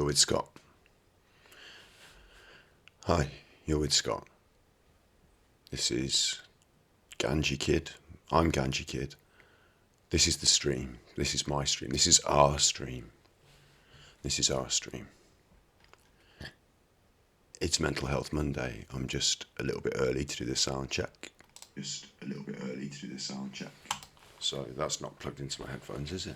with Scott. Hi, you're with Scott. This is Ganji Kid. I'm Ganji Kid. This is the stream. This is my stream. This is our stream. This is our stream. It's Mental Health Monday. I'm just a little bit early to do the sound check. So that's not plugged into my headphones, is it?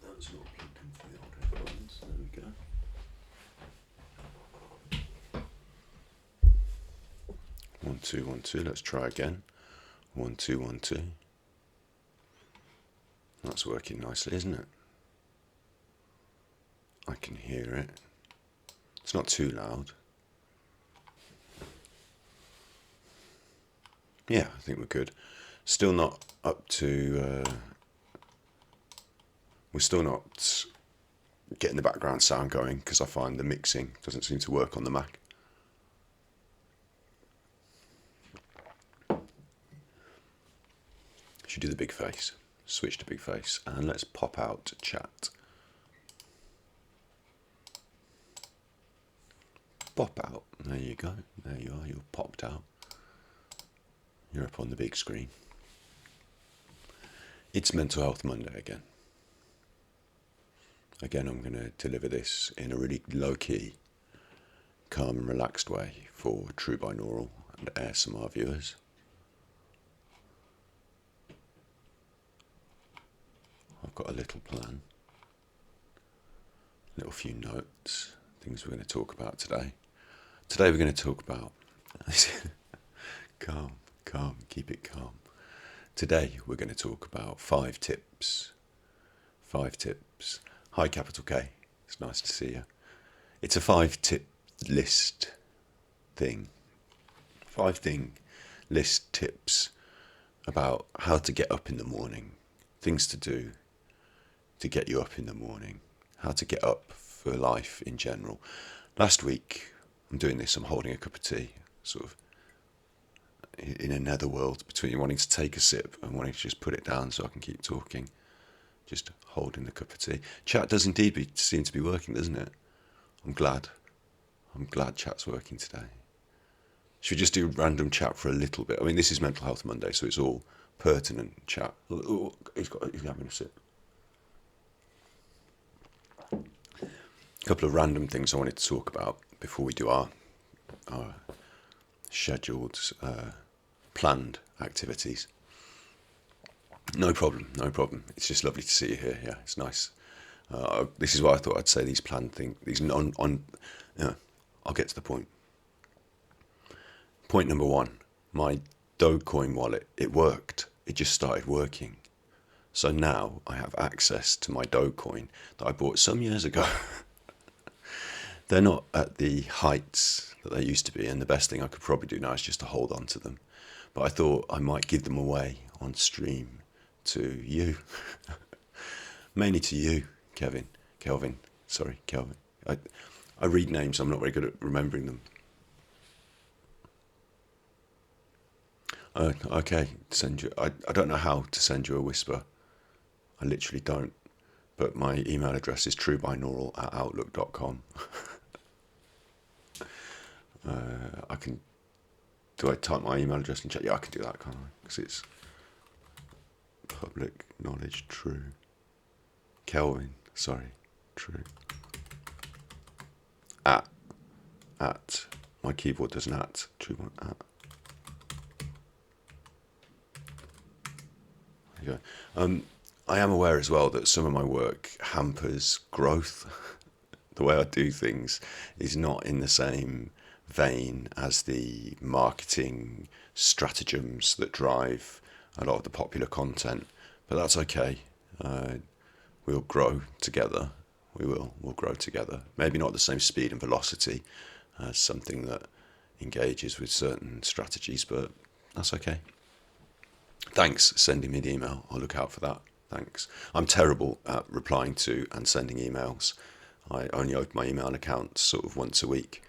That's not plugged into the old headphones. There we go. 1 2 1 2. Let's try again. 1 2 1 2. That's working nicely, isn't it? I can hear it. It's not too loud. Yeah, I think we're good. Still not up to... we're still not getting the background sound going because I find the mixing doesn't seem to work on the Mac. Should do the big face. Switch to big face and let's pop out to chat. Pop out. There you go. There you are. You're popped out. You're up on the big screen. It's Mental Health Monday again. Again, I'm going to deliver this in a really low-key, calm and relaxed way for true binaural and ASMR viewers. I've got a little plan, a little few notes, things we're going to talk about today. Today we're going to talk about, calm, keep it calm. Today we're going to talk about 5 tips. 5 tips. Hi, capital K. It's nice to see you. It's a 5-tip list thing. 5-thing list tips about how to get up in the morning. Things to do to get you up in the morning. How to get up for life in general. Last week, I'm doing this, I'm holding a cup of tea, sort of in a netherworld between wanting to take a sip and wanting to just put it down so I can keep talking. Just holding the cup of tea. Chat does indeed seem to be working, doesn't it? I'm glad chat's working today. Should we just do random chat for a little bit? I mean, this is Mental Health Monday, so it's all pertinent chat. Oh, he's having a sip. A couple of random things I wanted to talk about before we do our scheduled, planned activities. No problem. It's just lovely to see you here. Yeah, it's nice. This is why I thought I'd say these planned things. I'll get to the point. Point number 1. My Dogecoin wallet, it worked. It just started working. So now I have access to my Dogecoin that I bought some years ago. They're not at the heights that they used to be, and the best thing I could probably do now is just to hold on to them. But I thought I might give them away on stream to you. Mainly to you, Kelvin. I read names, I'm not very good at remembering them. Okay, send you. I don't know how to send you a whisper. I literally don't. But my email address is truebinaural@outlook.com. Do I type my email address in chat? Yeah, I can do that, can't I? Because it's public knowledge, true. Kelvin, true. At. My keyboard does an at. True one, at. There you go. I am aware as well that some of my work hampers growth. The way I do things is not in the same vein as the marketing stratagems that drive a lot of the popular content, but that's okay. We'll grow together. We'll grow together. Maybe not at the same speed and velocity as something that engages with certain strategies, but that's okay. Thanks for sending me the email. I'll look out for that. Thanks. I'm terrible at replying to and sending emails. I only open my email account sort of once a week.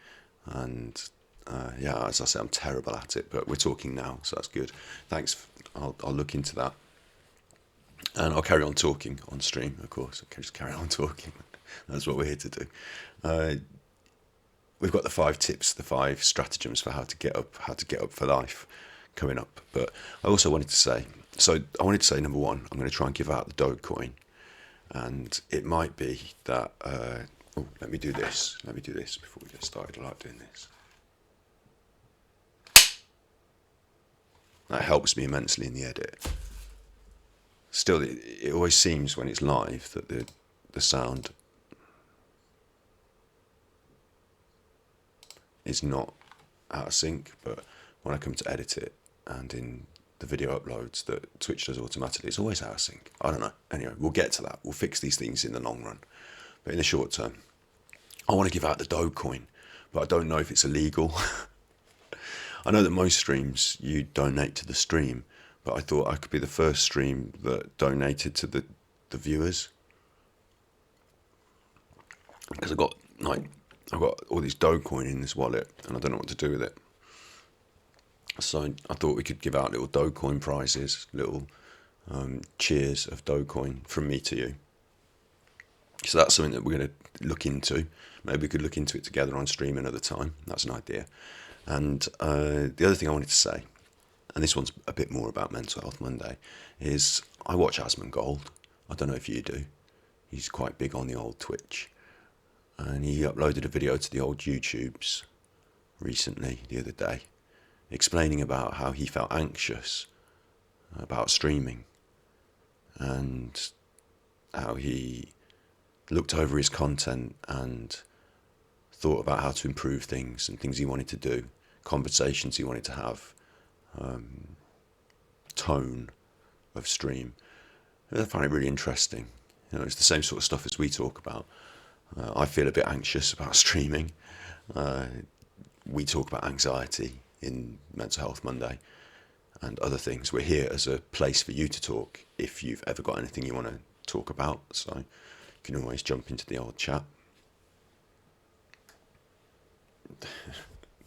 And as I say, I'm terrible at it, but we're talking now, so that's good. Thanks. I'll look into that. And I'll carry on talking on stream, of course. I'll just carry on talking. That's what we're here to do. We've got the 5 tips, the 5 stratagems for how to get up for life coming up. But I also wanted to say, number one, I'm going to try and give out the Dogecoin. And it might be that, let me do this before we get started. I like doing this. That helps me immensely in the edit. Still, it always seems when it's live that the sound is not out of sync, but when I come to edit it and in the video uploads that Twitch does automatically, it's always out of sync. I don't know. Anyway, we'll get to that. We'll fix these things in the long run. But in the short term, I want to give out the Dogecoin, but I don't know if it's illegal. I know that most streams you donate to the stream, but I thought I could be the first stream that donated to the viewers. Because I've got all these Dogecoin in this wallet and I don't know what to do with it. So I thought we could give out little Dogecoin prizes, little cheers of Dogecoin from me to you. So that's something that we're going to look into. Maybe we could look into it together on stream another time. That's an idea. And the other thing I wanted to say, and this one's a bit more about Mental Health Monday, is I watch Asmongold. I don't know if you do. He's quite big on the old Twitch. And he uploaded a video to the old YouTubes recently, the other day, explaining about how he felt anxious about streaming and how he looked over his content and thought about how to improve things and things he wanted to do, conversations he wanted to have, tone of stream. I find it really interesting. You know, it's the same sort of stuff as we talk about. I feel a bit anxious about streaming. We talk about anxiety in Mental Health Monday and other things. We're here as a place for you to talk if you've ever got anything you want to talk about. So you can always jump into the old chat.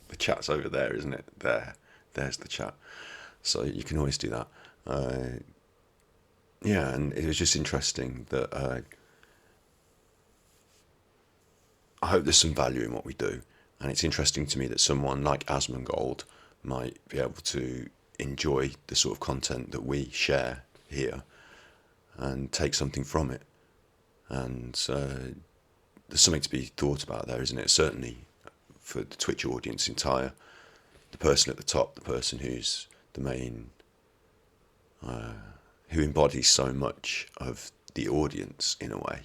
The chat's over there, isn't it? There's the chat. So you can always do that. Yeah, and it was just interesting that I hope there's some value in what we do. And it's interesting to me that someone like Asmongold might be able to enjoy the sort of content that we share here and take something from it. And there's something to be thought about there, isn't it? Certainly for the Twitch audience entire, the person at the top, the person who's the main, who embodies so much of the audience in a way,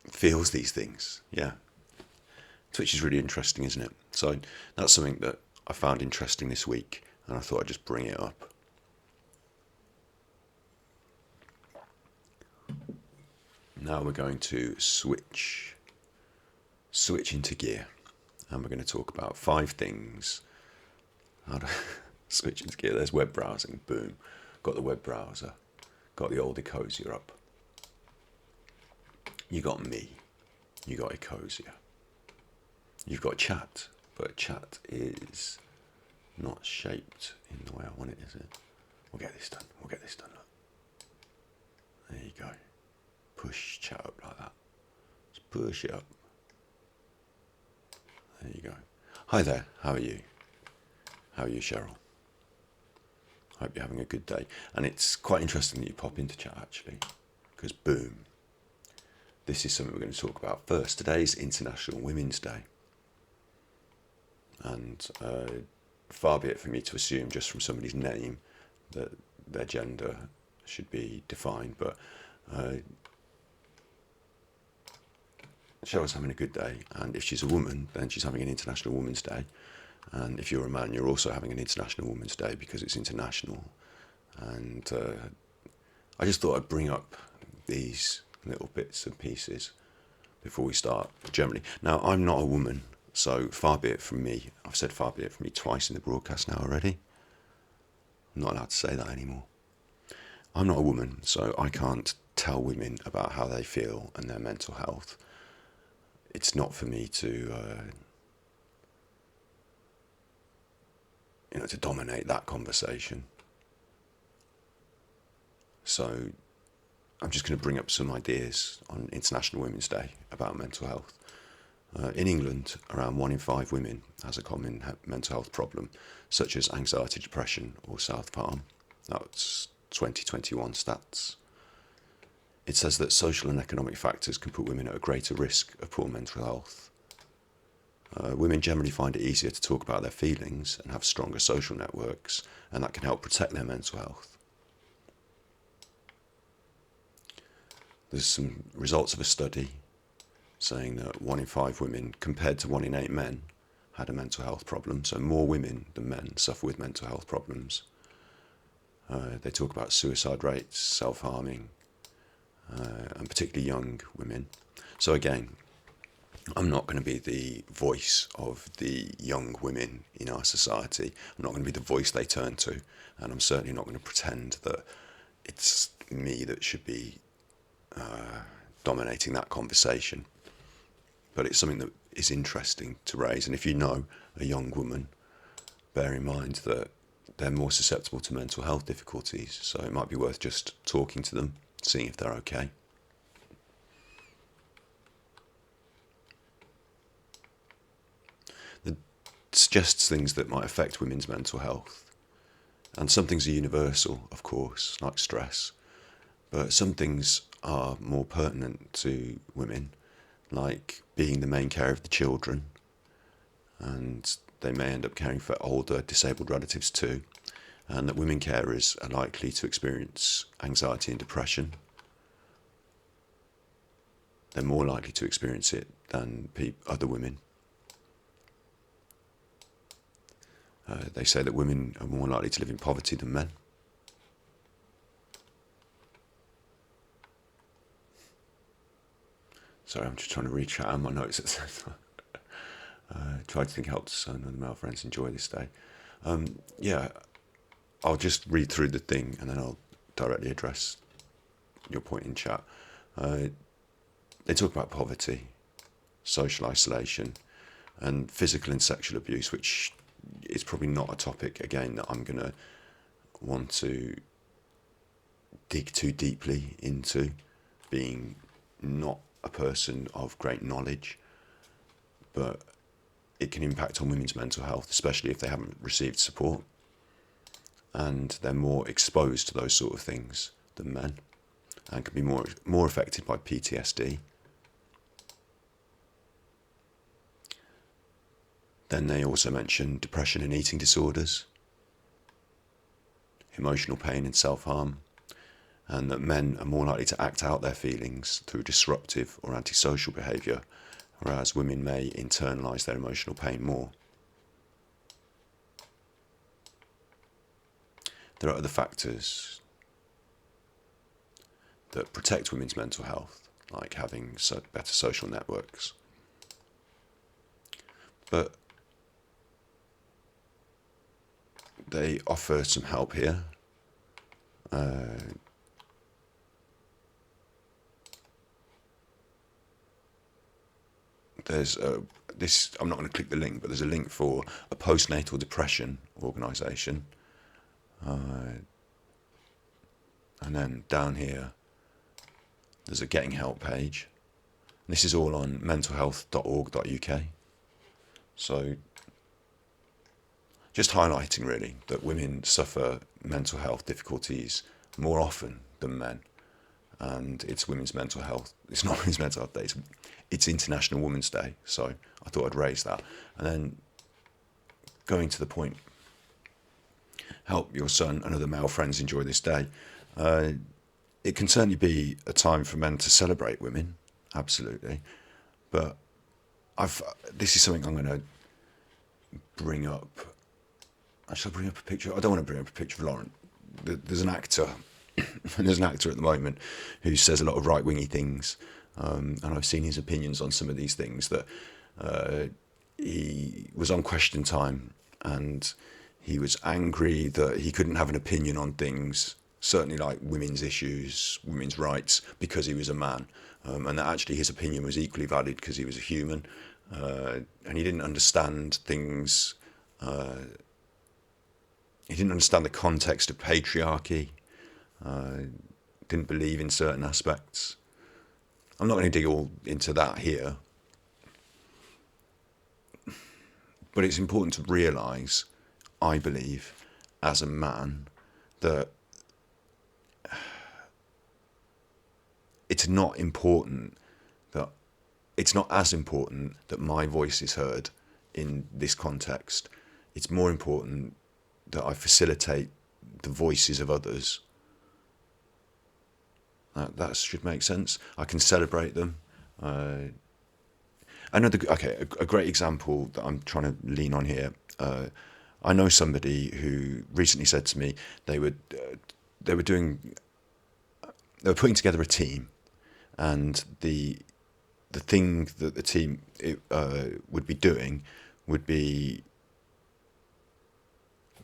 feels these things. Yeah. Twitch is really interesting, isn't it? So that's something that I found interesting this week, and I thought I'd just bring it up. Now we're going to switch into gear, and we're going to talk about 5 things. How to switch into gear. There's web browsing. Boom. Got the web browser. Got the old Ecosia up. You got me. You got Ecosia. You've got chat, but chat is not shaped in the way I want it, is it? We'll get this done. Look. There you go. Push chat up like that. Just push it up. There you go. Hi there. How are you? How are you, Cheryl? Hope you're having a good day. And it's quite interesting that you pop into chat, actually, because boom. This is something we're going to talk about first. Today's International Women's Day. And far be it for me to assume just from somebody's name that their gender should be defined, but Cheryl's having a good day, and if she's a woman, then she's having an International Women's Day, and if you're a man, you're also having an International Women's Day because it's international. And I just thought I'd bring up these little bits and pieces before we start generally. Now, I'm not a woman, so far be it from me. I've said far be it from me twice in the broadcast now already. I'm not allowed to say that anymore. I'm not a woman, so I can't tell women about how they feel and their mental health. It's not for me to, to dominate that conversation. So I'm just going to bring up some ideas on International Women's Day about mental health. In England, around 1 in 5 women has a common mental health problem, such as anxiety, depression, or self-harm. That's 2021 stats. It says that social and economic factors can put women at a greater risk of poor mental health. Women generally find it easier to talk about their feelings and have stronger social networks, and that can help protect their mental health. There's some results of a study saying that 1 in 5 women, compared to 1 in 8 men, had a mental health problem. So more women than men suffer with mental health problems. They talk about suicide rates, self-harming, and particularly young women. So again, I'm not going to be the voice of the young women in our society. I'm not going to be the voice they turn to, and I'm certainly not going to pretend that it's me that should be dominating that conversation. But it's something that is interesting to raise. And if you know a young woman, bear in mind that they're more susceptible to mental health difficulties. So it might be worth just talking to them, seeing if they're okay. It suggests things that might affect women's mental health. And some things are universal, of course, like stress. But some things are more pertinent to women, like being the main carer of the children, and they may end up caring for older disabled relatives too, and that women carers are likely to experience anxiety and depression. They're more likely to experience it than other women. They say that women are more likely to live in poverty than men. Sorry, I'm just trying to read chat on my notes at the same time. Try to think help some of the male friends enjoy this day. Yeah, I'll just read through the thing and then I'll directly address your point in chat. They talk about poverty, social isolation, and physical and sexual abuse, which is probably not a topic, again, that I'm going to want to dig too deeply into, being not a person of great knowledge, but it can impact on women's mental health, especially if they haven't received support, and they're more exposed to those sort of things than men, and can be more affected by PTSD. Then they also mention depression and eating disorders, emotional pain and self-harm, and that men are more likely to act out their feelings through disruptive or antisocial behaviour, whereas women may internalise their emotional pain more. There are other factors that protect women's mental health, like having better social networks. But they offer some help here. There's this. I'm not going to click the link, but there's a link for a postnatal depression organisation, and then down here there's a getting help page. This is all on mentalhealth.org.uk. So just highlighting really that women suffer mental health difficulties more often than men, and it's women's mental health. It's not women's mental health day. It's International Women's Day, so I thought I'd raise that. And then going to the point, help your son and other male friends enjoy this day. It can certainly be a time for men to celebrate women, absolutely. But this is something I'm going to bring up. Shall I bring up a picture? I don't want to bring up a picture of Lauren. There's an actor. There's an actor at the moment who says a lot of right-wingy things, and I've seen his opinions on some of these things. That he was on Question Time, and he was angry that he couldn't have an opinion on things, certainly like women's issues, women's rights, because he was a man, and that actually his opinion was equally valid because he was a human, and he didn't understand things. He didn't understand the context of patriarchy. didn't believe in certain aspects. I'm not going to dig all into that here, but it's important to realise, I believe, as a man, that it's not as important that my voice is heard in this context. It's more important that I facilitate the voices of others. That should make sense. I can celebrate them. A great example that I'm trying to lean on here. I know somebody who recently said to me they were putting together a team, and the thing that the team would be doing would be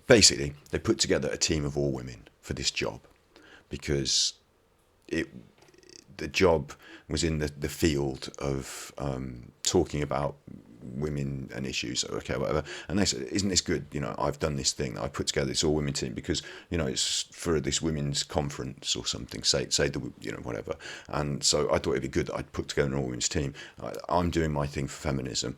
basically they put together a team of all women for this job, because the job was in the field of talking about women and issues. Okay, whatever. And they said, "Isn't this good? You know, I've done this thing. I put together this all women team because it's for this women's conference or something. Say the whatever." And so I thought it'd be good that I'd put together an all women's team. I'm doing my thing for feminism.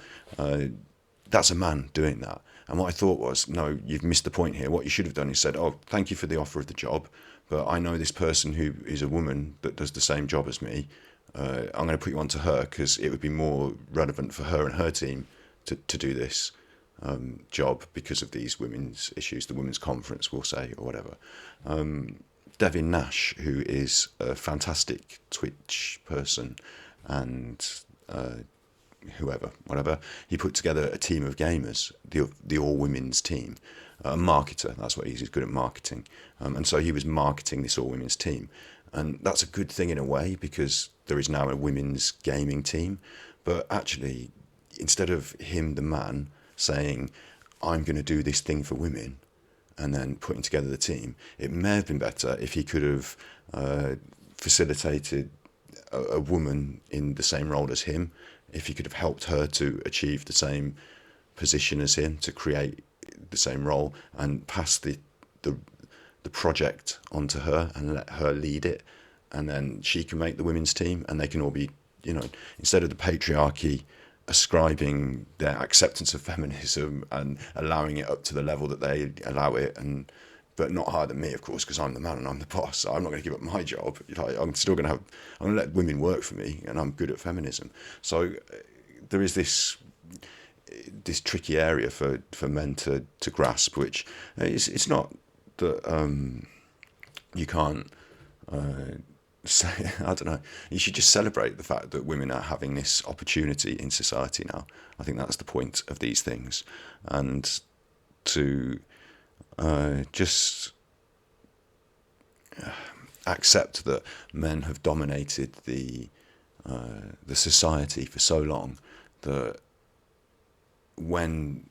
That's a man doing that. And what I thought was, no, you've missed the point here. What you should have done is said, "Oh, thank you for the offer of the job, but I know this person who is a woman that does the same job as me. I'm going to put you on to her because it would be more relevant for her and her team to do this job because of these women's issues, the women's conference, we'll say, or whatever." Devin Nash, who is a fantastic Twitch person and whatever, he put together a team of gamers, the all women's team. A marketer, that's what he's good at, marketing. And so he was marketing this all women's team. And that's a good thing in a way, because there is now a women's gaming team. But actually, instead of him, the man, saying, "I'm going to do this thing for women," and then putting together the team, it may have been better if he could have facilitated a woman in the same role as him, if he could have helped her to achieve the same position as him, to create the same role, and pass the project onto her and let her lead it, and then she can make the women's team, and they can all be, instead of the patriarchy ascribing their acceptance of feminism and allowing it up to the level that they allow it, but not higher than me, of course, because I'm the man and I'm the boss. So I'm not going to give up my job. I'm going to let women work for me, and I'm good at feminism. So there is this tricky area for men to grasp, which it's not that you can't say, I don't know, you should just celebrate the fact that women are having this opportunity in society now. I think that's the point of these things, and to just accept that men have dominated the society for so long that when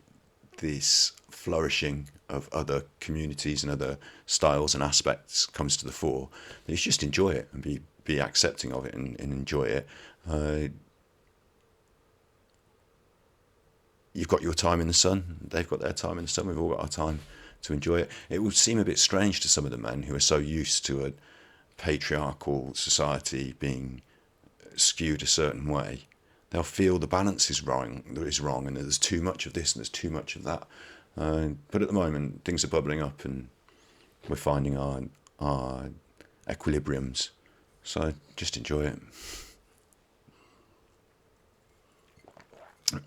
this flourishing of other communities and other styles and aspects comes to the fore, you should just enjoy it and be accepting of it and enjoy it. You've got your time in the sun, they've got their time in the sun, we've all got our time to enjoy it. It would seem a bit strange to some of the men who are so used to a patriarchal society being skewed a certain way. They'll feel the balance is wrong, and there's too much of this and there's too much of that. But at the moment, things are bubbling up and we're finding our equilibriums. So just enjoy it.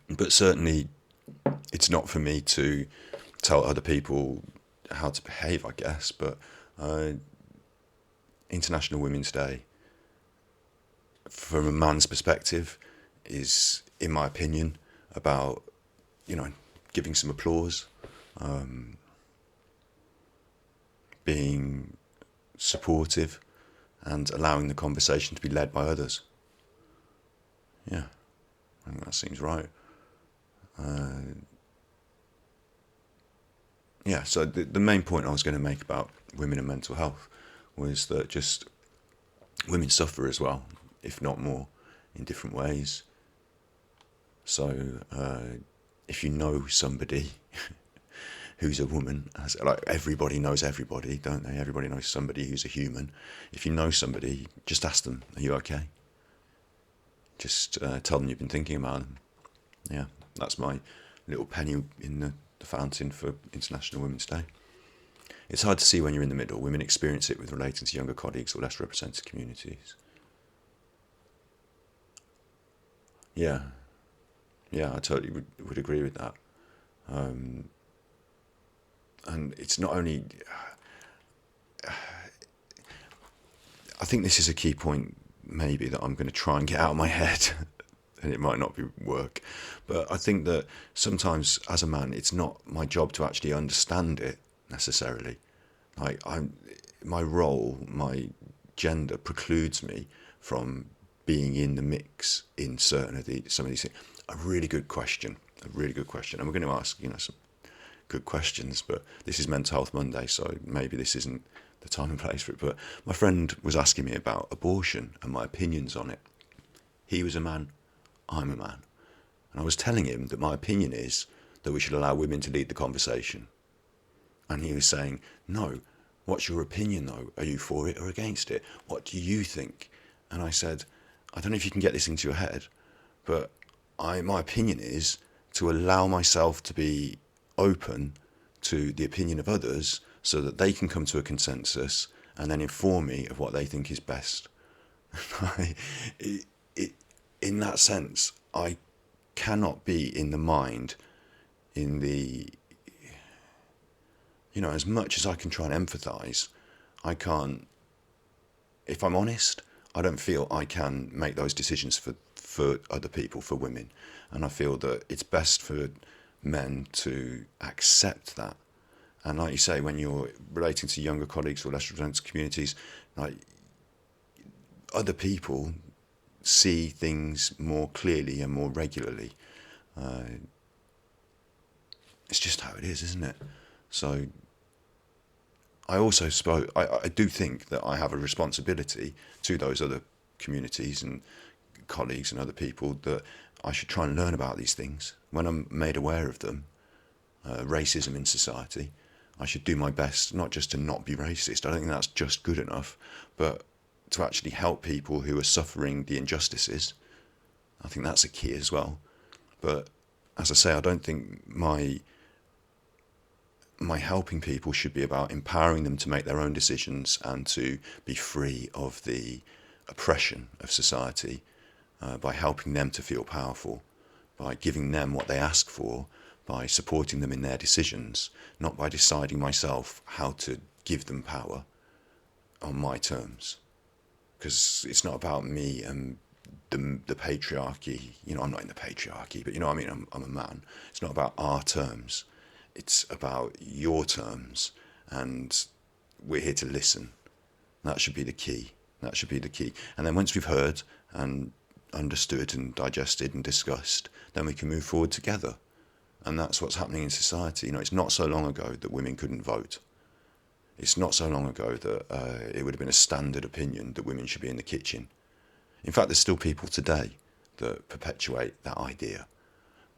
But certainly, it's not for me to tell other people how to behave, I guess. But International Women's Day, from a man's perspective, is, in my opinion, about, giving some applause, being supportive, and allowing the conversation to be led by others. Yeah, I think that seems right. So the main point I was going to make about women and mental health was that just women suffer as well, if not more, in different ways. So if you know somebody who's a woman. As, like, everybody knows everybody, don't they? Everybody knows somebody who's a human. If you know somebody, just ask them, are you okay? Just tell them you've been thinking about them. Yeah, that's my little penny in the fountain for International Women's Day. It's hard to see when you're in the middle. Women experience it with relating to younger colleagues or less represented communities. Yeah, I totally would agree with that. And it's not only... I think this is a key point, maybe, that I'm going to try and get out of my head. And it might not be work. But I think that sometimes, as a man, it's not my job to actually understand it, necessarily. Like, my role, my gender precludes me from being in the mix in some of these things. A really good question. And we're going to ask, some good questions, but this is Mental Health Monday, so maybe this isn't the time and place for it. But my friend was asking me about abortion and my opinions on it. He was a man, I'm a man. And I was telling him that my opinion is that we should allow women to lead the conversation. And he was saying, no, what's your opinion though? Are you for it or against it? What do you think? And I said, I don't know if you can get this into your head, but my opinion is to allow myself to be open to the opinion of others so that they can come to a consensus and then inform me of what they think is best. In that sense, I cannot be in the mind, as much as I can try and empathise, I can't, if I'm honest, I don't feel I can make those decisions for other people, for women. And I feel that it's best for men to accept that. And like you say, when you're relating to younger colleagues or less represented communities, like, other people see things more clearly and more regularly. It's just how it is, isn't it? So I also I do think that I have a responsibility to those other communities and colleagues and other people, that I should try and learn about these things. When I'm made aware of them, racism in society, I should do my best not just to not be racist. I don't think that's just good enough, but to actually help people who are suffering the injustices. I think that's a key as well. But as I say, I don't think my helping people should be about empowering them to make their own decisions and to be free of the oppression of society, by helping them to feel powerful, by giving them what they ask for, by supporting them in their decisions, not by deciding myself how to give them power on my terms. Because it's not about me and the patriarchy. I'm not in the patriarchy, but I'm a man. It's not about our terms. It's about your terms, and we're here to listen. That should be the key. And then once we've heard and understood and digested and discussed, then we can move forward together. And that's what's happening in society. It's not so long ago that women couldn't vote. It's not so long ago that it would have been a standard opinion that women should be in the kitchen. In fact, there's still people today that perpetuate that idea.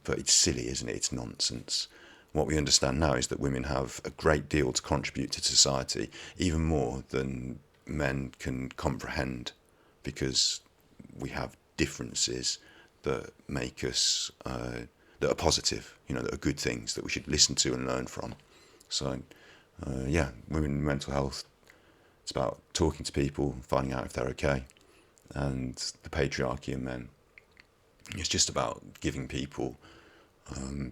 But it's silly, isn't it? It's nonsense. What we understand now is that women have a great deal to contribute to society, even more than men can comprehend, because we have differences that make us, that are positive, that are good things that we should listen to and learn from. So, women mental health, it's about talking to people, finding out if they're okay. And the patriarchy in men, it's just about giving people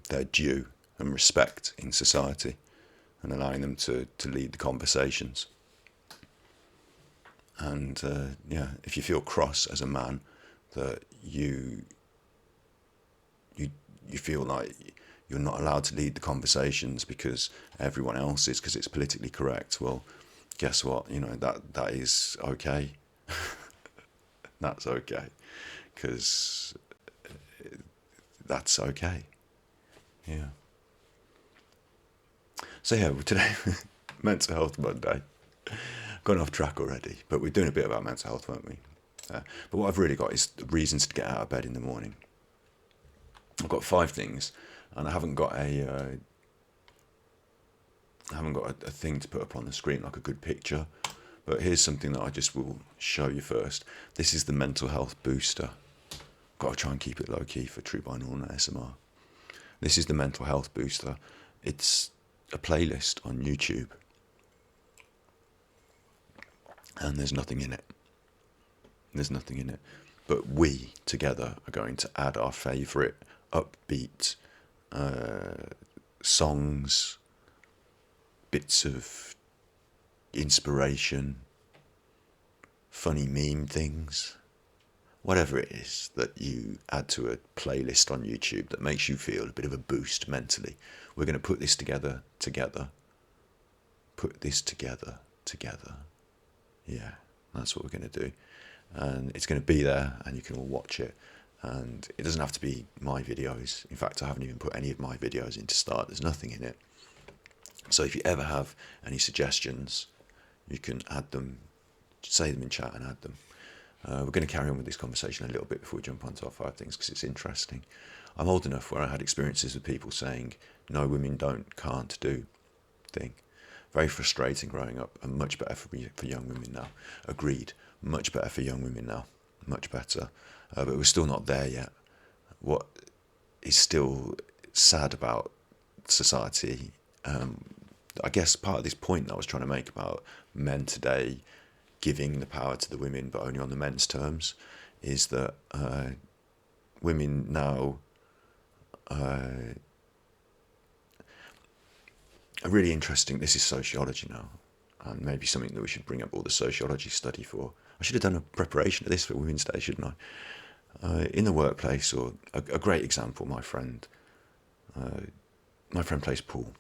their due and respect in society and allowing them to lead the conversations. And if you feel cross as a man, that you feel like you're not allowed to lead the conversations because everyone else is, because it's politically correct, well, guess what? That is okay. That's okay, because that's okay. Yeah. So today, Mental Health Monday. Gone off track already, but we're doing a bit about mental health, weren't we? But what I've really got is reasons to get out of bed in the morning. I've got 5 things, and I haven't got a I haven't got a thing to put up on the screen like a good picture, but here's something that I just will show you first. This is the mental health booster. Got to try and keep it low key for True Binaural ASMR. This is the mental health booster. It's a playlist on YouTube, and there's nothing in it. There's nothing in it. But we together are going to add our favourite upbeat songs, bits of inspiration, funny meme things, whatever it is that you add to a playlist on YouTube that makes you feel a bit of a boost mentally. We're going to put this together. Put this together. Yeah, that's what we're going to do. And it's going to be there, and you can all watch it. And it doesn't have to be my videos. In fact, I haven't even put any of my videos in to start. There's nothing in it. So if you ever have any suggestions, you can add them, say them in chat and add them. We're going to carry on with this conversation a little bit before we jump onto our 5 things, because it's interesting. I'm old enough where I had experiences with people saying, no, women can't do thing. Very frustrating growing up, and much better for young women now. Agreed, much better for young women now, much better. But we're still not there yet. What is still sad about society, I guess part of this point that I was trying to make about men today giving the power to the women, but only on the men's terms, is that women now are really interesting. This is sociology now, and maybe something that we should bring up all the sociology study for. I should have done a preparation of this for Women's Day, shouldn't I? In the workplace, or a great example, my friend plays pool.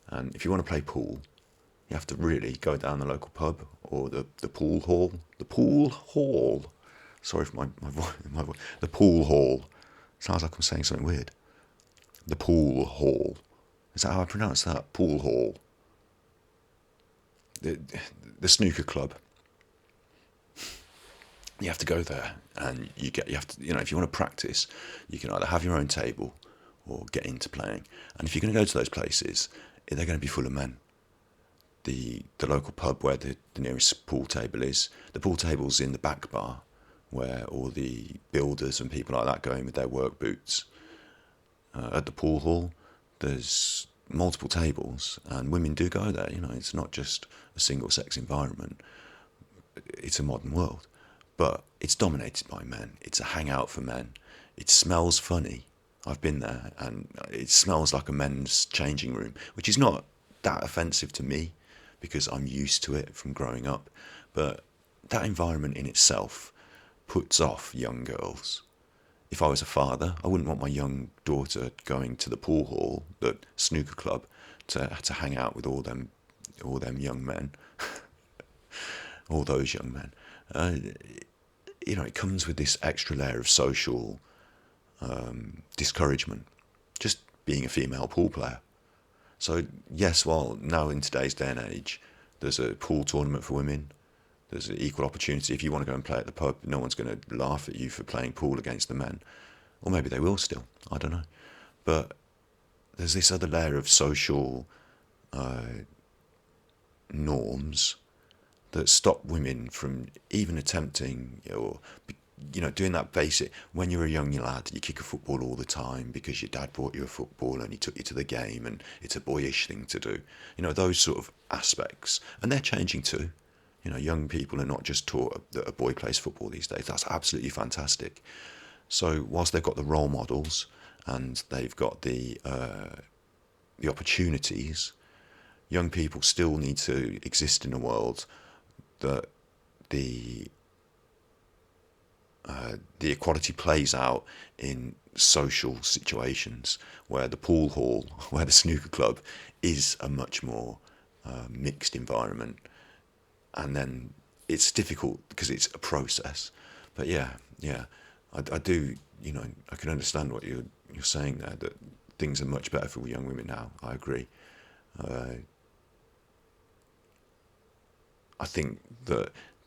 And if you want to play pool, you have to really go down the local pub or the pool hall. The pool hall. Sorry for my voice. The pool hall. Sounds like I'm saying something weird. The pool hall. Is that how I pronounce that? Pool hall. The snooker club. You have to go there, and you have to, if you want to practice, you can either have your own table or get into playing. And if you're going to go to those places, they're going to be full of men. The local pub where the nearest pool table is, the pool table's in the back bar, where all the builders and people like that go in with their work boots. At the pool hall, there's multiple tables, and women do go there. It's not just a single-sex environment. It's a modern world. But it's dominated by men. It's a hangout for men. It smells funny. I've been there, and it smells like a men's changing room, which is not that offensive to me because I'm used to it from growing up. But that environment in itself puts off young girls. If I was a father, I wouldn't want my young daughter going to the pool hall, the snooker club, to hang out with all them young men, all those young men. It comes with this extra layer of social discouragement, just being a female pool player. So yes, while now in today's day and age, there's a pool tournament for women, there's an equal opportunity. If you want to go and play at the pub, no one's going to laugh at you for playing pool against the men. Or maybe they will still, I don't know. But there's this other layer of social norms that stop women from even attempting, or doing that basic. When you're a young lad, you kick a football all the time because your dad bought you a football and he took you to the game, and it's a boyish thing to do. Those sort of aspects, and they're changing too. Young people are not just taught that a boy plays football these days. That's absolutely fantastic. So whilst they've got the role models and they've got the opportunities, young people still need to exist in a world that the equality plays out in social situations, where the pool hall, where the snooker club is a much more mixed environment. And then it's difficult because it's a process. But yeah, I do, I can understand what you're saying there, that things are much better for young women now. I agree. I think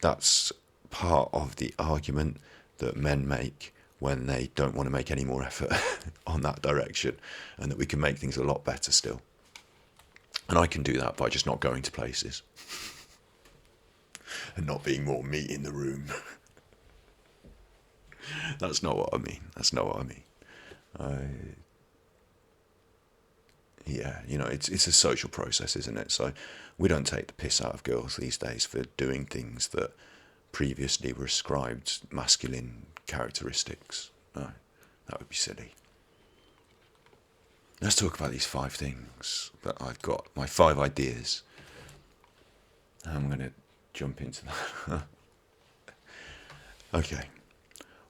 that's part of the argument that men make when they don't want to make any more effort on that direction, and that we can make things a lot better still. And I can do that by just not going to places and not being more me in the room. That's not what I mean. That's not what I mean. Yeah, it's a social process, isn't it? So we don't take the piss out of girls these days for doing things that previously were ascribed masculine characteristics. No, that would be silly. Let's talk about these 5 things that I've got, my 5 ideas. I'm going to jump into that. Okay,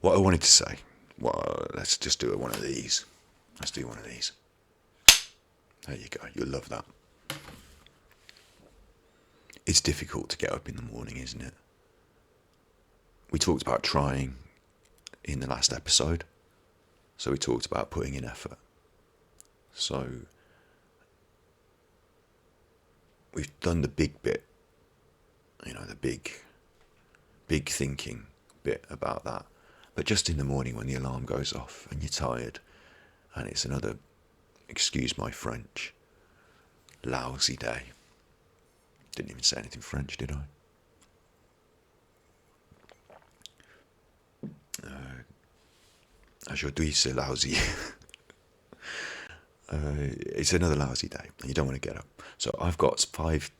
what I wanted to say, well, let's just do one of these. Let's do one of these. There you go, you'll love that. It's difficult to get up in the morning, isn't it? We talked about trying in the last episode, so we talked about putting in effort. So we've done the big bit, the big thinking bit about that. But just in the morning when the alarm goes off and you're tired and it's another, excuse my French, lousy day. Didn't even say anything French, did I? Aujourd'hui c'est lousy. It's another lousy day and you don't want to get up. So I've got 5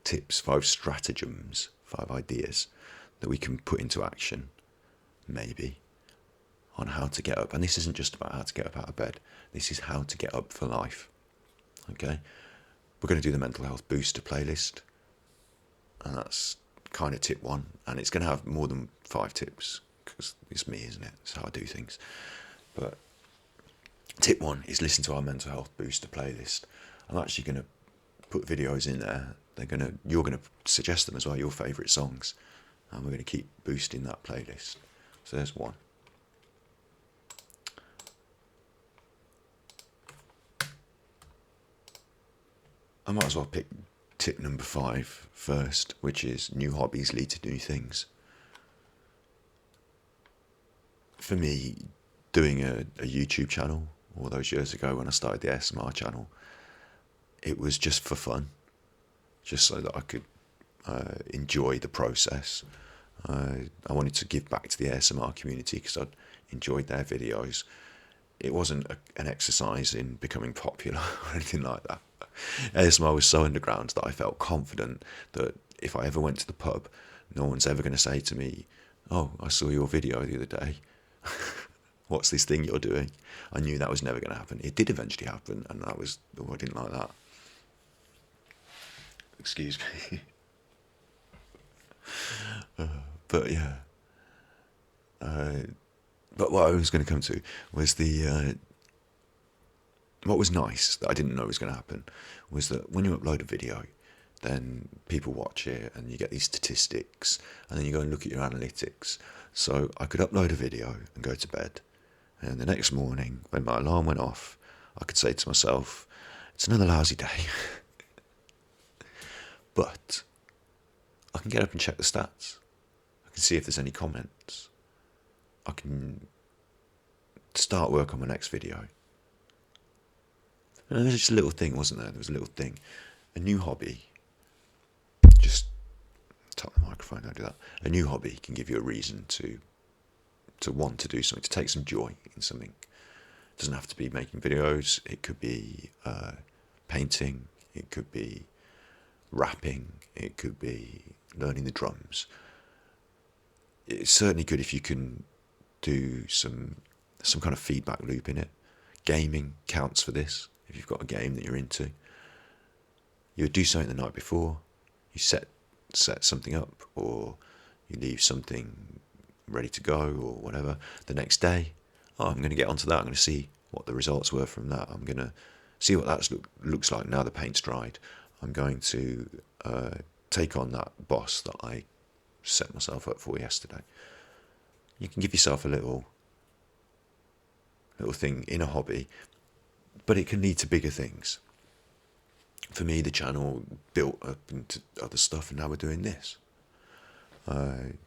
tips, 5 stratagems, 5 ideas that we can put into action, maybe, on how to get up. And this isn't just about how to get up out of bed. This is how to get up for life. Okay? We're going to do the mental health booster playlist. And that's kind of tip 1. And it's going to have more than 5 tips because it's me, isn't it? It's how I do things. But tip 1 is listen to our mental health booster playlist. I'm actually going to put videos in there. You're going to suggest them as well, your favourite songs. And we're going to keep boosting that playlist. So there's 1. I might as well pick tip number 5 first, which is new hobbies lead to new things. For me, doing a YouTube channel all those years ago when I started the ASMR channel, it was just for fun, just so that I could enjoy the process. I wanted to give back to the ASMR community because I'd enjoyed their videos. It wasn't an exercise in becoming popular or anything like that. ASMR was so underground that I felt confident that if I ever went to the pub, no one's ever going to say to me, "Oh, I saw your video the other day. What's this thing you're doing?" I knew that was never going to happen. It did eventually happen, and I didn't like that. Excuse me. But yeah. But what I was going to come to was what was nice that I didn't know was going to happen was that when you upload a video, then people watch it and you get these statistics, and then you go and look at your analytics. So I could upload a video and go to bed, and the next morning when my alarm went off, I could say to myself, it's another lousy day. But I can get up and check the stats. I can see if there's any comments. I can start work on my next video. And there was just a little thing, wasn't there? There was a little thing. A new hobby. Just tap the microphone, don't do that. A new hobby can give you a reason to want to do something, to take some joy in something. It doesn't have to be making videos. It could be painting. It could be rapping. It could be learning the drums. It's certainly good if you can do some kind of feedback loop in it. Gaming counts for this. If you've got a game that you're into, you would do something the night before. You set something up, or you leave something ready to go, or whatever. The next day, I'm going to get onto that. I'm going to see what the results were from that. I'm going to see what that looks like now the paint's dried. I'm going to take on that boss that I set myself up for yesterday. You can give yourself a little thing in a hobby, but it can lead to bigger things. For me, the channel built up into other stuff, and now we're doing this.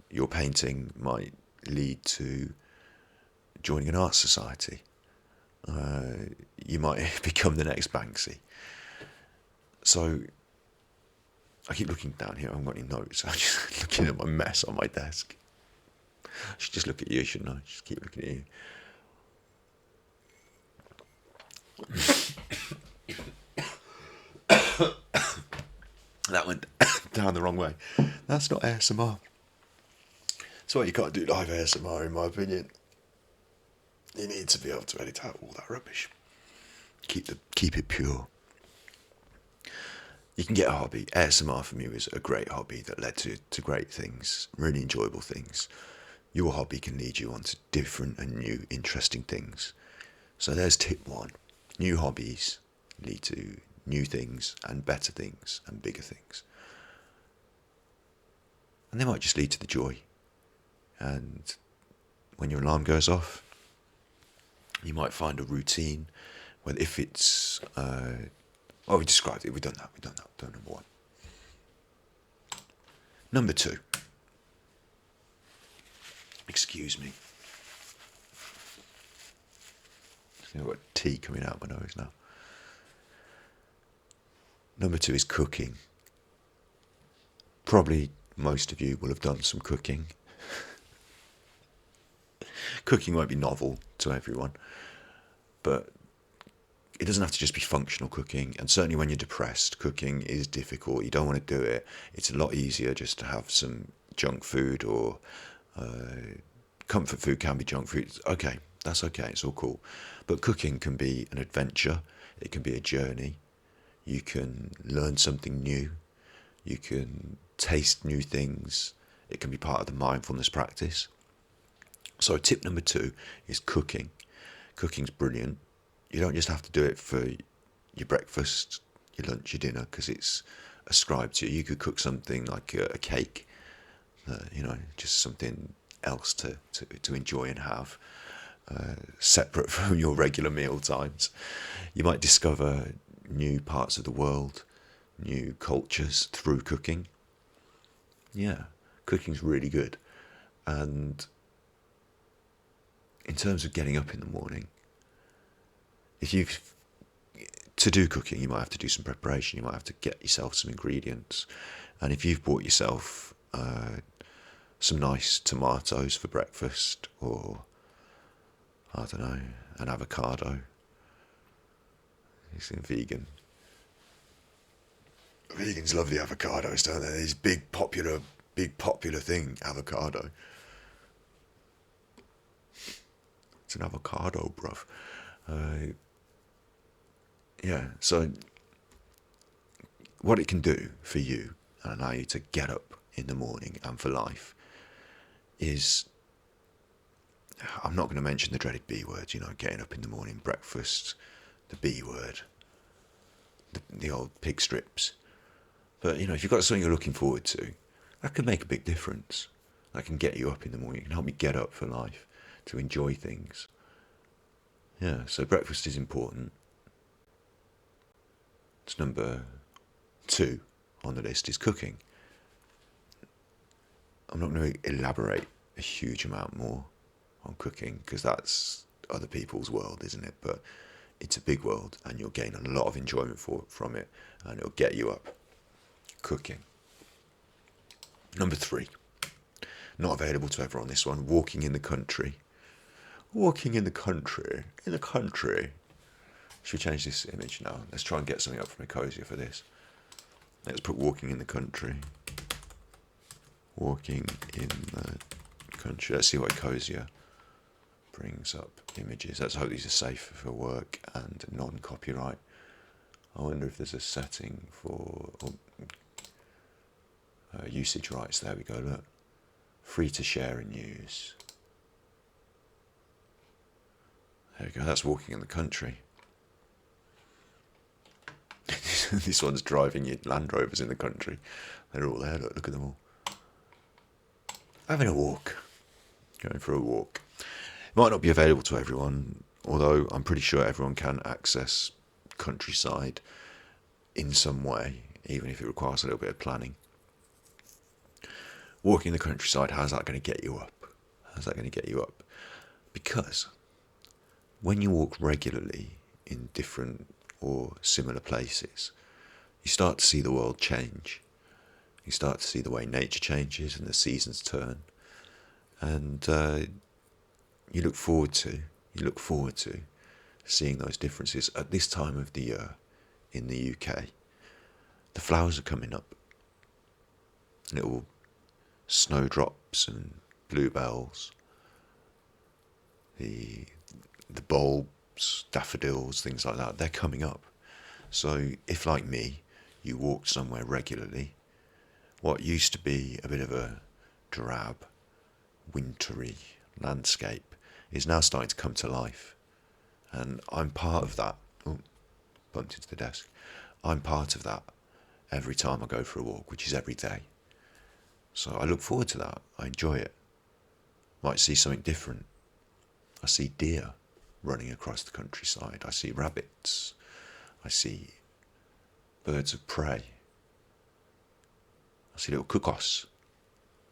Your painting might lead to joining an art society. You might become the next Banksy. So I keep looking down here. I haven't got any notes. I'm just looking at my mess on my desk. I should just look at you, shouldn't I? Just keep looking at you. That went down the wrong way. That's not ASMR. That's why you can't do live ASMR, in my opinion. You need to be able to edit out all that rubbish. Keep it pure. You can get a hobby. ASMR for me was a great hobby that led to great things, really enjoyable things. Your hobby can lead you on to different and new interesting things. So there's tip 1. New hobbies lead to new things and better things and bigger things. And they might just lead to the joy. And when your alarm goes off, you might find a routine. Whether if it's we described it. We've done that. Done number 1. Number 2. Excuse me. I've got tea coming out my nose now. Number 2 is cooking. Probably most of you will have done some cooking. Cooking won't be novel to everyone, but it doesn't have to just be functional cooking. And certainly when you're depressed, cooking is difficult. You don't want to do it. It's a lot easier just to have some junk food, or comfort food can be junk food. Okay, that's okay. It's all cool. But cooking can be an adventure. It can be a journey. You can learn something new. You can taste new things. It can be part of the mindfulness practice. So tip number 2 is cooking. Cooking's brilliant. You don't just have to do it for your breakfast, your lunch, your dinner, because it's ascribed to you. You could cook something like a cake, just something else to enjoy and have, separate from your regular meal times. You might discover new parts of the world, new cultures through cooking. Yeah, cooking's really good. And in terms of getting up in the morning, to do cooking, you might have to do some preparation. You might have to get yourself some ingredients. And if you've bought yourself some nice tomatoes for breakfast, or, I don't know, an avocado. It's vegan. Vegans love the avocados, don't they? This big popular thing, avocado. It's an avocado, bruv. So what it can do for you and allow you to get up in the morning and for life is, I'm not going to mention the dreaded B word, getting up in the morning, breakfast, the B word, the old pig strips. But, if you've got something you're looking forward to, that can make a big difference. That can get you up in the morning. It can help you get up for life, to enjoy things. Yeah, so breakfast is important. It's number 2 on the list is cooking. I'm not going to elaborate a huge amount more on cooking, because that's other people's world, isn't it? But it's a big world, and you'll gain a lot of enjoyment from it, and it'll get you up. Cooking. Number 3. Not available to everyone, this one. Walking in the country. Walking in the country. In the country. Should we change this image now? Let's try and get something up from Ecosia for this. Let's put walking in the country. Walking in the country. Let's see what Ecosia brings up images. Let's hope these are safe for work and non-copyright. I wonder if there's a setting for usage rights. There we go, look. Free to share and use. There we go, that's walking in the country. This one's driving your Land Rovers in the country. They're all there, look at them all. Having a walk. Going for a walk. It might not be available to everyone, although I'm pretty sure everyone can access countryside in some way, even if it requires a little bit of planning. Walking the countryside, how's that going to get you up? How's that going to get you up? Because when you walk regularly in different or similar places, you start to see the world change. You start to see the way nature changes and the seasons turn, and you look forward to seeing those differences at this time of the year in the UK. The flowers are coming up, little snowdrops and bluebells, the bulbs, daffodils, things like that, they're coming up. So if, like me, you walked somewhere regularly, what used to be a bit of a drab, wintry landscape is now starting to come to life. And I'm part of that. Oh, bumped into the desk. I'm part of that every time I go for a walk, which is every day. So I look forward to that. I enjoy it. Might see something different. I see deer running across the countryside. I see rabbits. I see birds of prey. I see little cuckoos.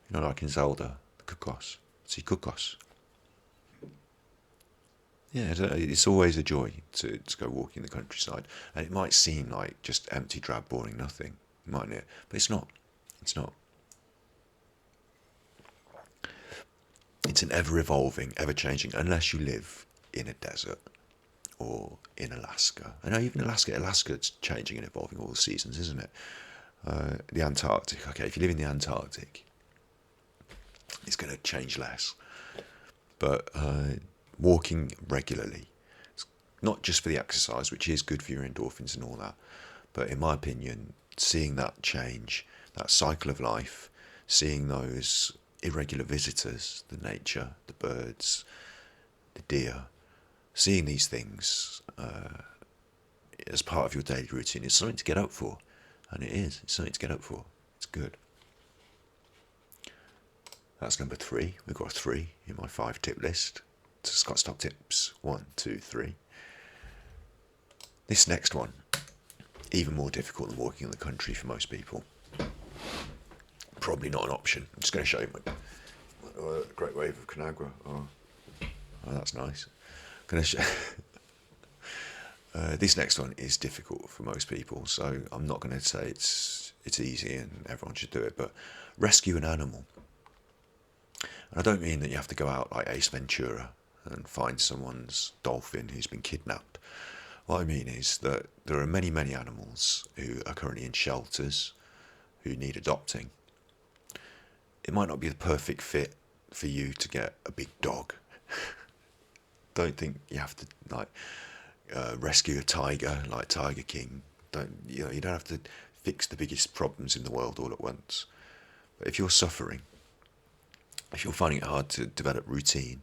You know, like in Zelda, the cuckoos. I see cuckoos. Yeah, it's always a joy to go walking the countryside. And it might seem like just empty, drab, boring nothing, mightn't it? But it's not. It's not. It's an ever-evolving, ever-changing, unless you live in a desert or in Alaska. I know even Alaska's changing and evolving all the seasons, isn't it? The Antarctic. Okay, if you live in the Antarctic, it's going to change less. But walking regularly, it's not just for the exercise, which is good for your endorphins and all that, but in my opinion, seeing that change, that cycle of life, seeing those irregular visitors, the nature, the birds, the deer, seeing these things as part of your daily routine is something to get up for. And it is. It's something to get up for. It's good. That's number 3. We've got 3 in my 5-tip list. So Scott's top tips. 1, 2, 3. This next one, even more difficult than walking in the country for most people. Probably not an option. I'm just going to show you my Great Wave of Conagra. Oh, that's nice. I'm going to show. This next one is difficult for most people, so I'm not going to say it's easy and everyone should do it, but rescue an animal. And I don't mean that you have to go out like Ace Ventura and find someone's dolphin who's been kidnapped. What I mean is that there are many, many animals who are currently in shelters who need adopting. It might not be the perfect fit for you to get a big dog. Don't think you have to rescue a tiger like Tiger King. You don't have to fix the biggest problems in the world all at once. But if you're suffering, if you're finding it hard to develop routine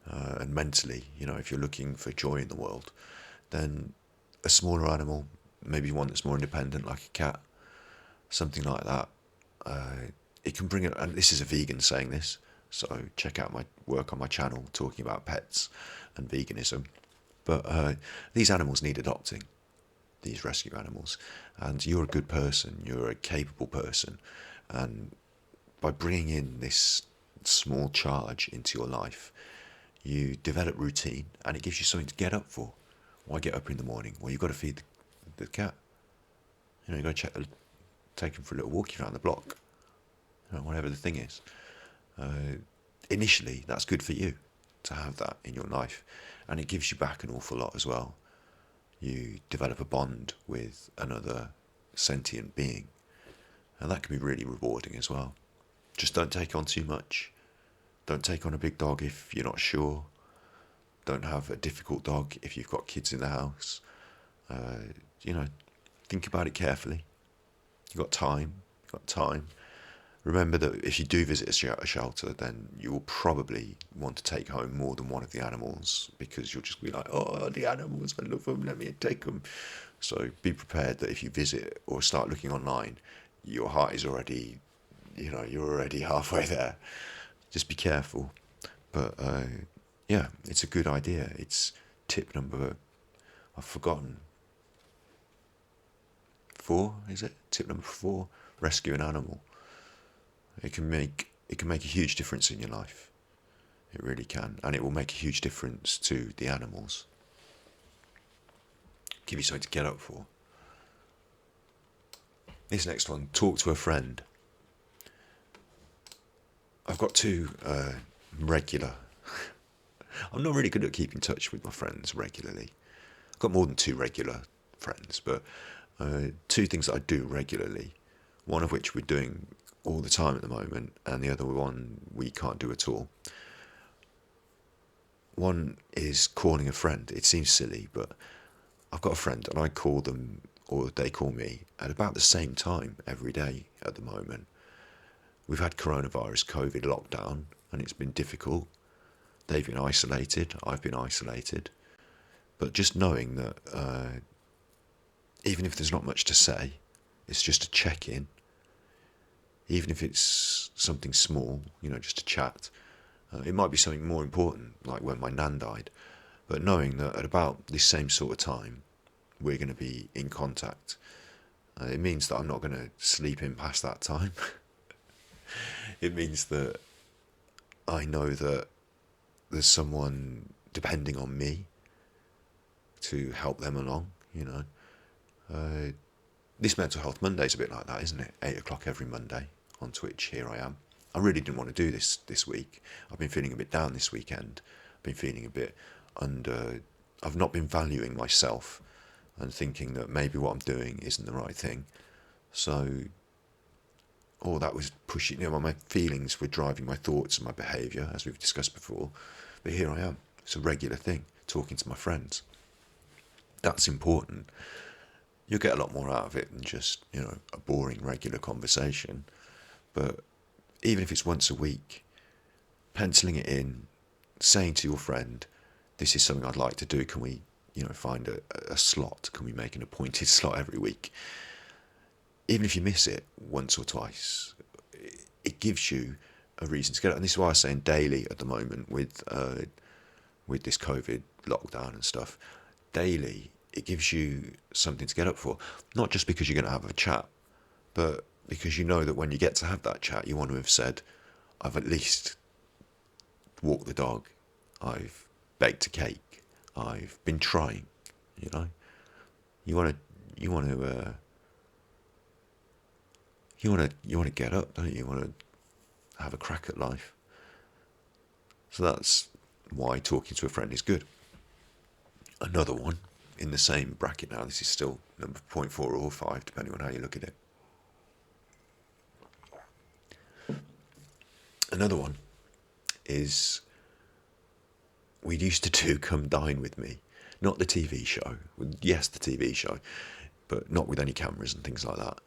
and mentally, if you're looking for joy in the world, then a smaller animal, maybe one that's more independent, like a cat, something like that, it can bring it. And this is a vegan saying this, so check out my work on my channel talking about pets and veganism. But these animals need adopting, these rescue animals, and you're a good person, you're a capable person, and by bringing in this small charge into your life, you develop routine, and it gives you something to get up for. Why get up in the morning? Well, you've got to feed the cat. You've got to take him for a little walk around the block, whatever the thing is. Initially, that's good for you to have that in your life, and it gives you back an awful lot as well. You develop a bond with another sentient being, and that can be really rewarding as well. Just don't take on too much. Don't take on a big dog if you're not sure. Don't have a difficult dog if you've got kids in the house. Think about it carefully. You've got time. Remember that if you do visit a shelter, then you will probably want to take home more than one of the animals, because you'll just be like, oh, the animals, I love them, let me take them. So be prepared that if you visit or start looking online, your heart is already, you're already halfway there. Just be careful. But yeah, it's a good idea. It's tip number, I've forgotten, 4, is it? Tip number 4, rescue an animal. It can make a huge difference in your life. It really can, and it will make a huge difference to the animals. Give you something to get up for. This next one, talk to a friend. I've got two regular. I'm not really good at keeping in touch with my friends regularly. I've got more than two regular friends, but two things that I do regularly. One of which we're doing all the time at the moment, and the other one we can't do at all. One is calling a friend. It seems silly, but I've got a friend and I call them, or they call me, at about the same time every day at the moment. We've had coronavirus, COVID lockdown, and it's been difficult. They've been isolated, I've been isolated. But just knowing that even if there's not much to say, it's just a check-in. Even if it's something small, just a chat. It might be something more important, like when my nan died. But knowing that at about this same sort of time, we're going to be in contact, it means that I'm not going to sleep in past that time. It means that I know that there's someone depending on me to help them along, This Mental Health Monday is a bit like that, isn't it? 8 o'clock every Monday on Twitch, here I am. I really didn't want to do this week. I've been feeling a bit down this weekend. I've been feeling a bit I've not been valuing myself and thinking that maybe what I'm doing isn't the right thing. So all that was pushing, my feelings were driving my thoughts and my behaviour, as we've discussed before. But here I am. It's a regular thing, talking to my friends. That's important. You'll get a lot more out of it than just, a boring regular conversation. But even if it's once a week, penciling it in, saying to your friend, this is something I'd like to do, can we, find a slot? Can we make an appointed slot every week? Even if you miss it once or twice, it gives you a reason to get it. And this is why I'm saying daily at the moment with this COVID lockdown and stuff. Daily, it gives you something to get up for. Not just because you're going to have a chat, but because you know that when you get to have that chat, you want to have said, I've at least walked the dog, I've baked a cake, I've been trying, You want to get up, don't you? You want to have a crack at life. So that's why talking to a friend is good. Another one in the same bracket now. This is still number 0.4 or 5, depending on how you look at it. Another one is we used to do Come Dine With Me. Not the TV show. Yes, the TV show, but not with any cameras and things like that.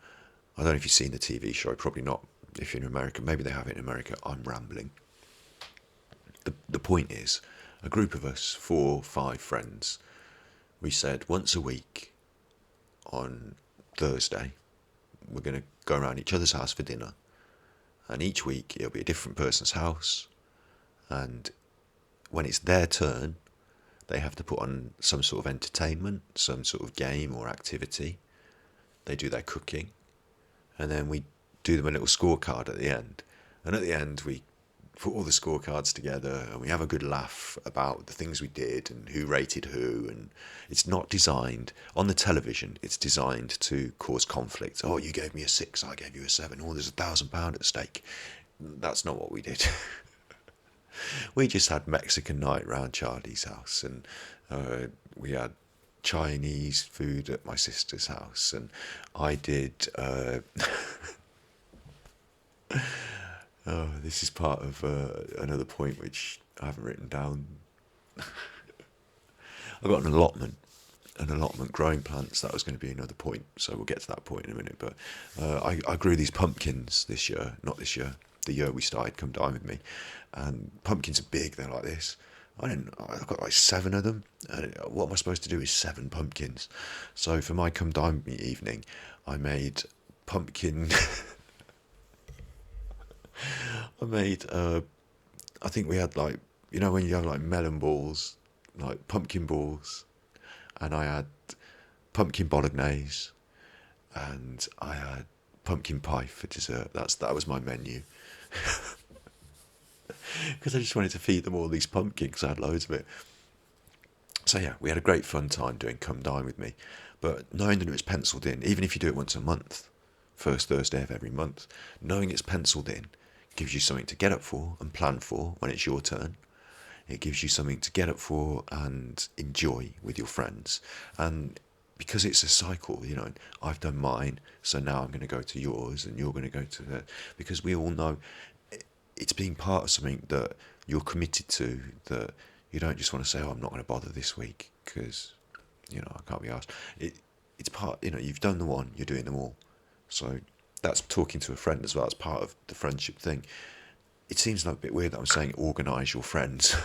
I don't know if you've seen the TV show. Probably not if you're in America. Maybe they have it in America. I'm rambling. The point is, a group of us, 4 or 5 friends, we said once a week on Thursday, we're going to go around each other's house for dinner. And each week it'll be a different person's house. And when it's their turn, they have to put on some sort of entertainment, some sort of game or activity. They do their cooking. And then we do them a little scorecard at the end. And at the end, we put all the scorecards together and we have a good laugh about the things we did and who rated who. And it's not designed, on the television, it's designed to cause conflict. Oh, you gave me a 6, I gave you a 7. Oh, there's £1,000 at stake. That's not what we did. We just had Mexican night round Charlie's house, and we had Chinese food at my sister's house, and I did oh, this is part of another point which I haven't written down. I got an allotment growing plants. That was going to be another point, so we'll get to that point in a minute. But I grew these pumpkins this year, not this year, the year we started Come Dine With Me, and pumpkins are big, they're like this. I've got like 7 of them, and what am I supposed to do with 7 pumpkins? So for my Come Dine With Me evening, I made pumpkin. I think we had like, when you have like melon balls, like pumpkin balls, and I had pumpkin bolognese, and I had pumpkin pie for dessert. That was my menu. Because I just wanted to feed them all these pumpkins, I had loads of it. So yeah, we had a great fun time doing Come Dine With Me. But knowing that it was penciled in, even if you do it once a month, first Thursday of every month. Knowing it's penciled in gives you something to get up for and plan for when it's your turn. It gives you something to get up for and enjoy with your friends. And because it's a cycle, I've done mine, so now I'm going to go to yours and you're going to go to that. Because we all know it's being part of something that you're committed to, that you don't just want to say, oh, I'm not going to bother this week because, I can't be asked. It's part, you've done the one, you're doing them all. So that's talking to a friend as well. It's part of the friendship thing. It seems like a bit weird that I'm saying organise your friends.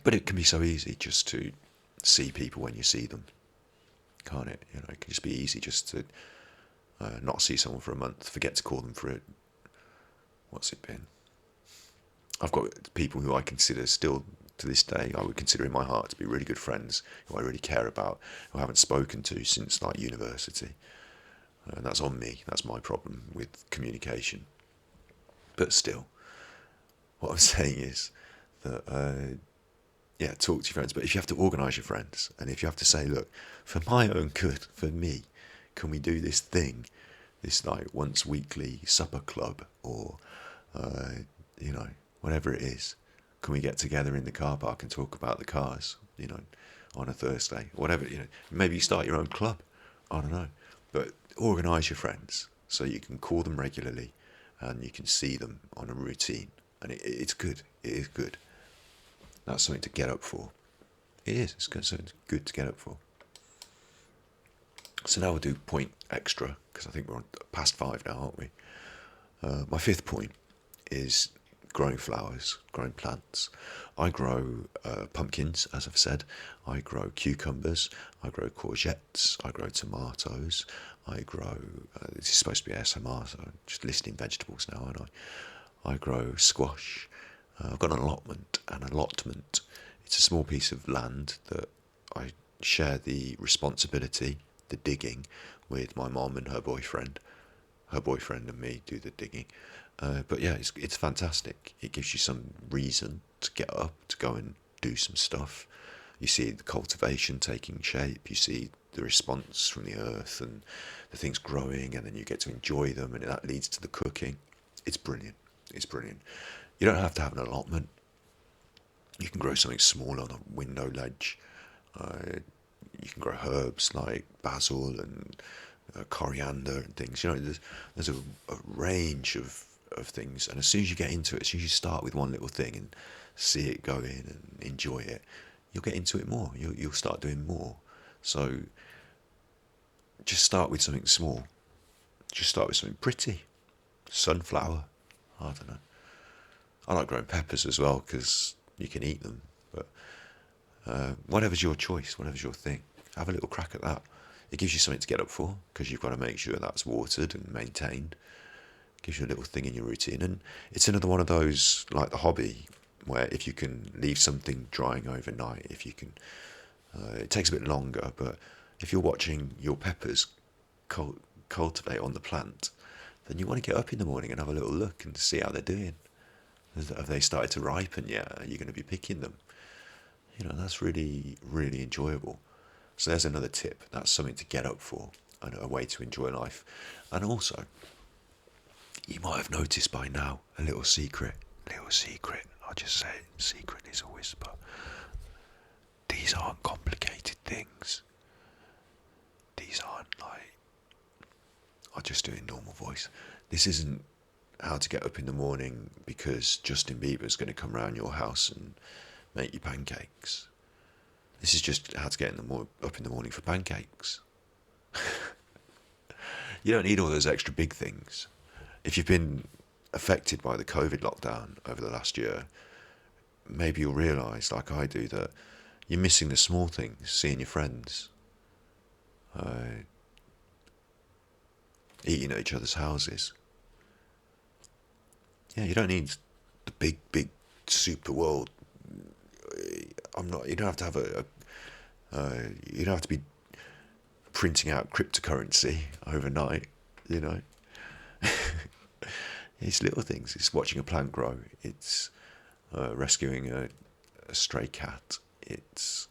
But it can be so easy just to see people when you see them, can't it? It can just be easy just to not see someone for a month, forget to call them for it. What's it been? I've got people who I consider still to this day, I would consider in my heart to be really good friends, who I really care about, who I haven't spoken to since like university. And that's on me. That's my problem with communication. But still, what I'm saying is that, talk to your friends. But if you have to organise your friends, and if you have to say, look, for my own good, for me, can we do this thing, this like once weekly supper club, or, whatever it is, can we get together in the car park and talk about the cars, on a Thursday, whatever, maybe you start your own club, I don't know, but organise your friends so you can call them regularly and you can see them on a routine, and it's good, it is good. That's something to get up for. It is, it's good, so it's good to get up for. So now we'll do point extra, because I think we're on past 5 now, aren't we? My 5th point is growing flowers, growing plants. I grow pumpkins, as I've said. I grow cucumbers. I grow courgettes. I grow tomatoes. I grow, this is supposed to be ASMR, so I'm just listing vegetables now, aren't I? I grow squash. I've got an allotment. It's a small piece of land that I share the responsibility, the digging, with my mom and her boyfriend. Her boyfriend and me do the digging. But yeah, it's fantastic. It gives you some reason to get up, to go and do some stuff. You see the cultivation taking shape. You see the response from the earth and the things growing, and then you get to enjoy them, and that leads to the cooking. It's brilliant. It's brilliant. You don't have to have an allotment. You can grow something small on a window ledge. You can grow herbs like basil and coriander and things. There's a range of things, and as soon as you get into it, as soon as you start with one little thing and see it go in and enjoy it, you'll get into it more. You'll start doing more. So just start with something small. Just start with something pretty. Sunflower. I don't know. I like growing peppers as well because you can eat them. But whatever's your choice, whatever's your thing, have a little crack at that. It gives you something to get up for because you've got to make sure that's watered and maintained. It gives you a little thing in your routine. And it's another one of those, like the hobby, where if you can leave something drying overnight, if you can, it takes a bit longer, but if you're watching your peppers cultivate on the plant, then you want to get up in the morning and have a little look and see how they're doing. Have they started to ripen yet? Are you going to be picking them? That's really, really enjoyable. So there's another tip. That's something to get up for and a way to enjoy life. And also, you might have noticed by now a little secret. I'll just say it. Secret is a whisper. These aren't complicated things. These aren't like, I'll just do it in normal voice. This isn't how to get up in the morning because Justin Bieber's going to come round your house and make you pancakes. This is just how to get up in the morning for pancakes. You don't need all those extra big things. If you've been affected by the COVID lockdown over the last year, maybe you'll realise, like I do, that you're missing the small things, seeing your friends, eating at each other's houses. Yeah, you don't need the big super world. You don't have to have you don't have to be printing out cryptocurrency overnight, It's little things. It's watching a plant grow. It's rescuing a stray cat. It's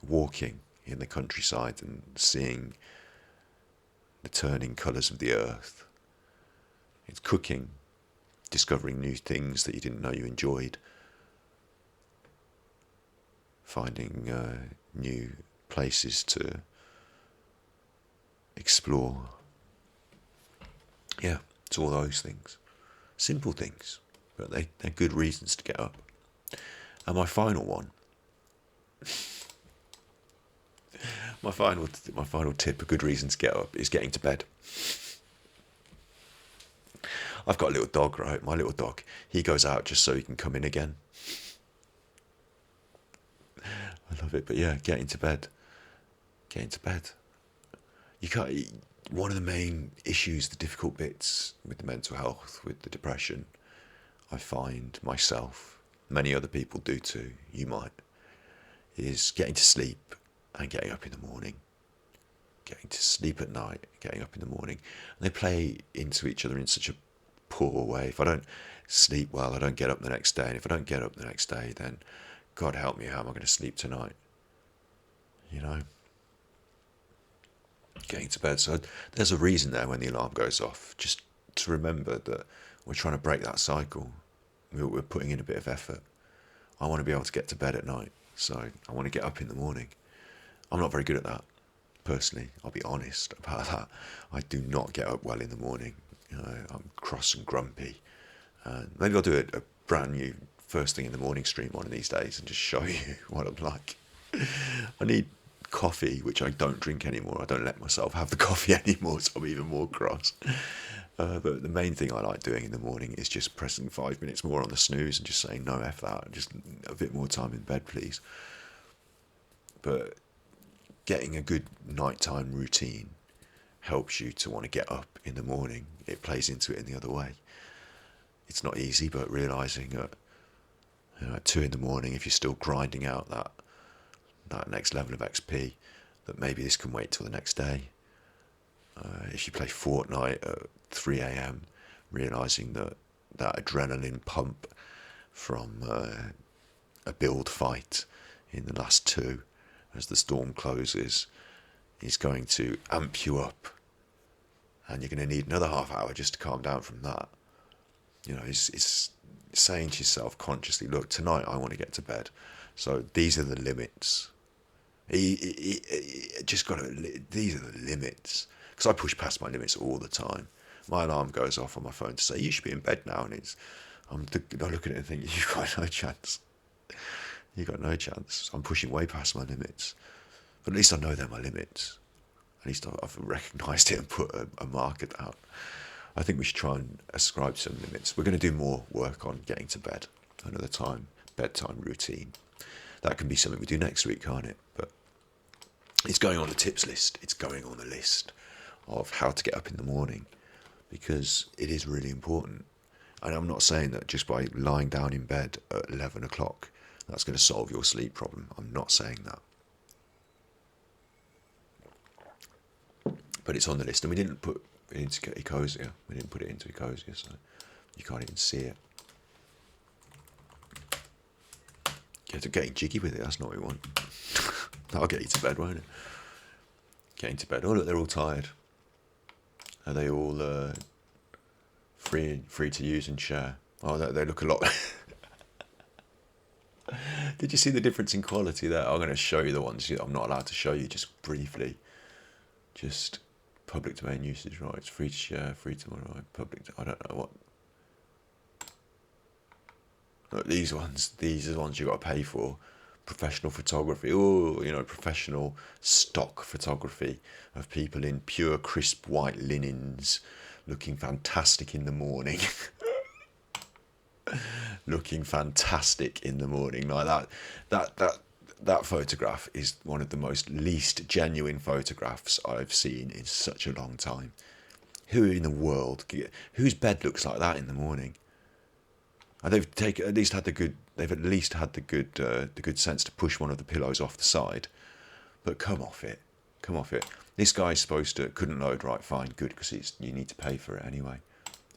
walking in the countryside and seeing the turning colours of the earth. It's cooking, discovering new things that you didn't know you enjoyed, finding new places to explore. Yeah, it's all those things. Simple things, but they're good reasons to get up. And my final one, my final tip, a good reason to get up, is getting to bed. I've got a little dog, right? My little dog, he goes out just so he can come in again. I love it, but yeah, getting to bed. Getting to bed. You can't. One of the main issues, the difficult bits with the mental health, with the depression, I find myself, many other people do too, you might, is getting to sleep and getting up in the morning. Getting to sleep at night, getting up in the morning. And they play into each other in such a poor way. If I don't sleep well, I don't get up the next day. And if I don't get up the next day, then God help me, how am I going to sleep tonight? You know? Getting to bed. So there's a reason there when the alarm goes off, just to remember that we're trying to break that cycle. We're putting in a bit of effort. I want to be able to get to bed at night, so I want to get up in the morning. I'm not very good at that, personally. I'll be honest about that. I do not get up well in the morning. You know, I'm cross and grumpy. And maybe I'll do a brand new first thing in the morning stream one of these days and just show you what I'm like. I need coffee, which I don't drink anymore. I don't let myself have the coffee anymore, so I'm even more cross. But the main thing I like doing in the morning is just pressing 5 minutes more on the snooze and just saying, no, F that, just a bit more time in bed, please. But getting a good nighttime routine helps you to want to get up in the morning. It plays into it in the other way. It's not easy, but realising that, you know, at 2 in the morning, if you're still grinding out that next level of XP, that maybe this can wait till the next day. If you play Fortnite at 3 a.m, realising that adrenaline pump from a build fight in the last 2, as the storm closes, is going to amp you up, and you're going to need another half hour just to calm down from that. You know, it's saying to yourself consciously, look, tonight I want to get to bed, so these are the limits. Just got to. These are the limits, because I push past my limits all the time. My alarm goes off on my phone to say you should be in bed now, and I look at it and think, you've got no chance. You've got no chance. I'm pushing way past my limits, but at least I know they're my limits. At least I've recognised it and put a marker down. I think we should try and ascribe some limits. We're going to do more work on getting to bed another time, bedtime routine. That can be something we do next week, can't it? But it's going on the tips list. It's going on the list of how to get up in the morning, because it is really important. And I'm not saying that just by lying down in bed at 11 o'clock, that's going to solve your sleep problem. I'm not saying that. But it's on the list, and we didn't put it into Ecosia. We didn't put it into Ecosia, so you can't even see it. Getting jiggy with it, that's not what we want. That'll get you to bed, won't it? Getting to bed. Oh, look, they're all tired. Are they all free to use and share? Oh, they look a lot. Did you see the difference in quality there? I'm going to show you the ones I'm not allowed to show you, just briefly. Just public domain usage rights, free to share, free to moderate, public. I don't know what. Look, these are the ones you got to pay for. Professional photography, professional stock photography of people in pure crisp white linens, looking fantastic in the morning. Looking fantastic in the morning, like that photograph is one of the most least genuine photographs I've seen in such a long time. Who in the world, whose bed looks like that in the morning? And they've at least had the good sense to push one of the pillows off the side. But come off it. This guy's couldn't load, right? Fine, good, because you need to pay for it anyway.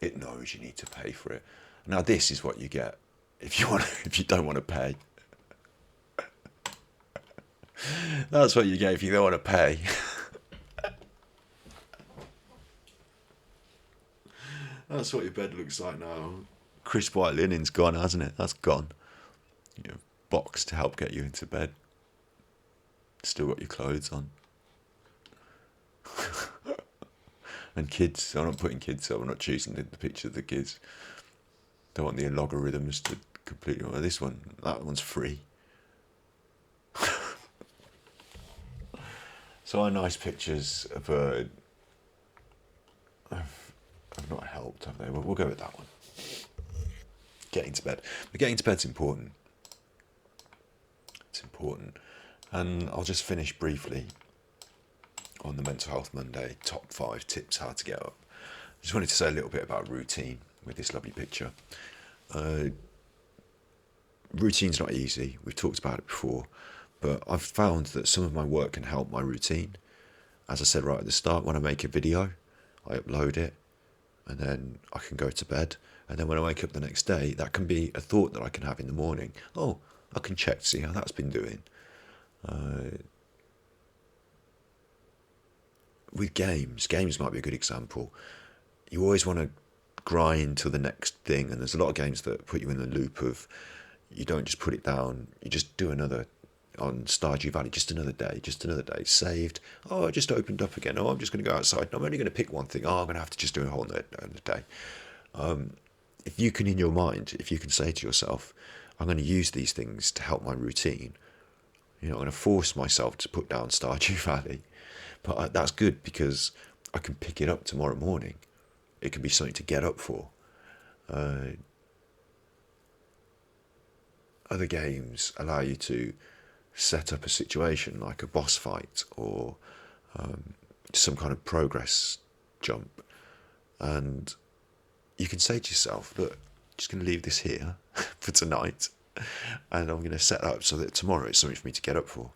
It knows you need to pay for it. Now this is what you get if you don't want to pay. That's what you get if you don't want to pay. That's what your bed looks like now. Crisp white linen's gone, hasn't it? That's gone. Your box to help get you into bed. Still got your clothes on. And kids, I'm not putting kids up, I'm not choosing the picture of the kids. Don't want the logarithms to completely. Well, this one, that one's free. So our nice pictures have not helped, have they? Well, we'll go with that one. Getting to bed. But getting to bed's important. It's important. And I'll just finish briefly on the Mental Health Monday top 5 tips how to get up. I just wanted to say a little bit about routine with this lovely picture. Routine's not easy. We've talked about it before. But I've found that some of my work can help my routine. As I said right at the start, when I make a video, I upload it, and then I can go to bed. And then when I wake up the next day, that can be a thought that I can have in the morning. Oh, I can check to see how that's been doing. With games might be a good example. You always want to grind to the next thing, and there's a lot of games that put you in the loop of you don't just put it down, you just do another. On Stardew Valley, just another day, saved. Oh, I just opened up again. Oh, I'm just going to go outside. I'm only going to pick one thing. Oh, I'm going to have to just do a whole other day. If you can, in your mind, if you can say to yourself, I'm going to use these things to help my routine. I'm going to force myself to put down Stardew Valley. But that's good because I can pick it up tomorrow morning. It can be something to get up for. Other games allow you to set up a situation like a boss fight or some kind of progress jump, and you can say to yourself, look, I'm just going to leave this here for tonight, and I'm going to set that up so that tomorrow it's something for me to get up for.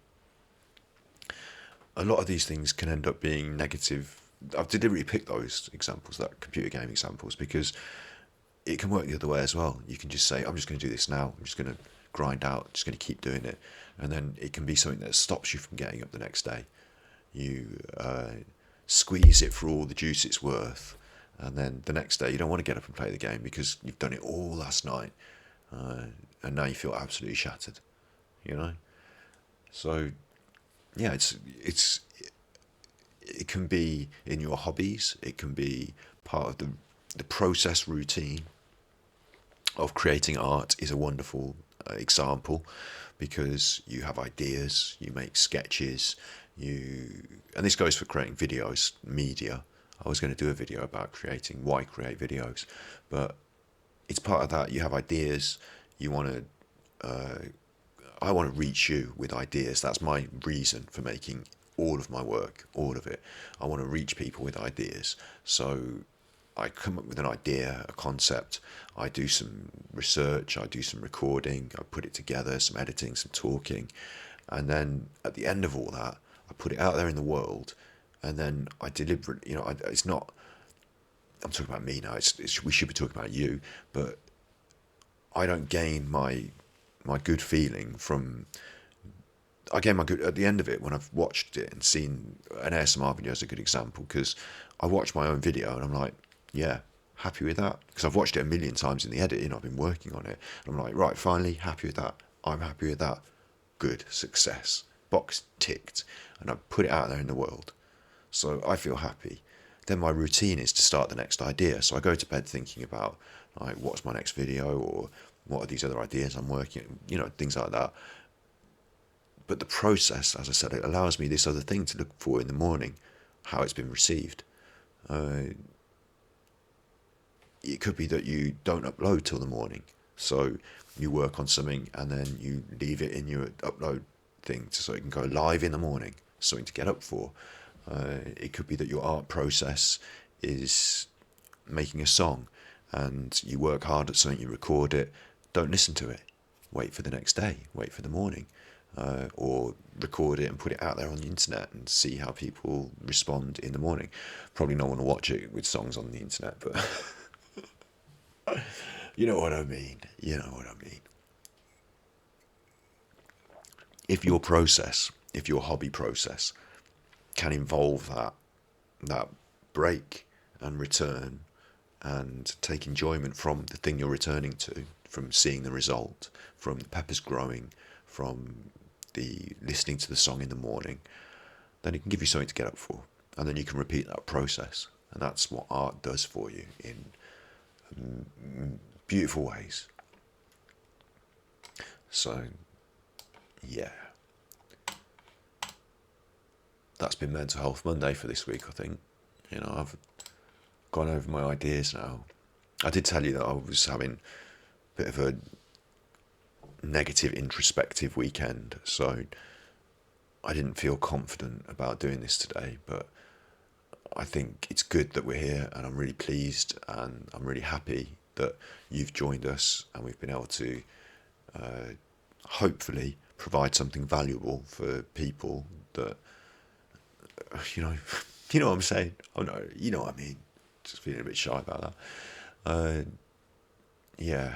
A lot of these things can end up being negative. I've deliberately picked those examples, that computer game examples, because it can work the other way as well. You can just say, I'm just going to do this now, I'm just going to grind out, just going to keep doing it, and then it can be something that stops you from getting up the next day. You squeeze it for all the juice it's worth, and then the next day you don't want to get up and play the game because you've done it all last night, and now you feel absolutely shattered. So yeah, it can be in your hobbies, it can be part of the process routine of creating art is a wonderful example, because you have ideas, you make sketches, and this goes for creating videos, media. I was going to do a video about why create videos, but it's part of that. You have ideas, I want to reach you with ideas. That's my reason for making all of my work, all of it. I want to reach people with ideas. So I come up with an idea, a concept, I do some research, I do some recording, I put it together, some editing, some talking, and then at the end of all that, I put it out there in the world, and then I deliberately, it's not, I'm talking about me now, we should be talking about you, but I don't gain my good feeling from, at the end of it, when I've watched it and seen an ASMR video is a good example, because I watched my own video and I'm like, yeah, happy with that, because I've watched it a million times in the editing, I've been working on it, and I'm like, right, finally, happy with that, I'm happy with that, good, success, box ticked, and I put it out there in the world, so I feel happy. Then my routine is to start the next idea, so I go to bed thinking about, like, what's my next video, or what are these other ideas I'm working, things like that. But the process, as I said, it allows me this other thing to look for in the morning, how it's been received. It could be that you don't upload till the morning, so you work on something and then you leave it in your upload thing so it can go live in the morning, something to get up for. It could be that your art process is making a song and you work hard at something, you record it, don't listen to it, wait for the next day, wait for the morning, or record it and put it out there on the internet and see how people respond in the morning. Probably no one will watch it with songs on the internet, but you know what I mean. If your process if your hobby process can involve that break and return and take enjoyment from the thing you're returning to, from seeing the result, from the peppers growing, from the listening to the song in the morning, then it can give you something to get up for, and then you can repeat that process. And that's what art does for you in beautiful ways. So yeah, that's been Mental Health Monday for this week, I think. I've gone over my ideas now. I did tell you that I was having a bit of a negative introspective weekend, so I didn't feel confident about doing this today, but I think it's good that we're here, and I'm really pleased and I'm really happy that you've joined us, and we've been able to hopefully provide something valuable for people that you know what I'm saying. Oh no, you know what I mean. Just feeling a bit shy about that. Yeah,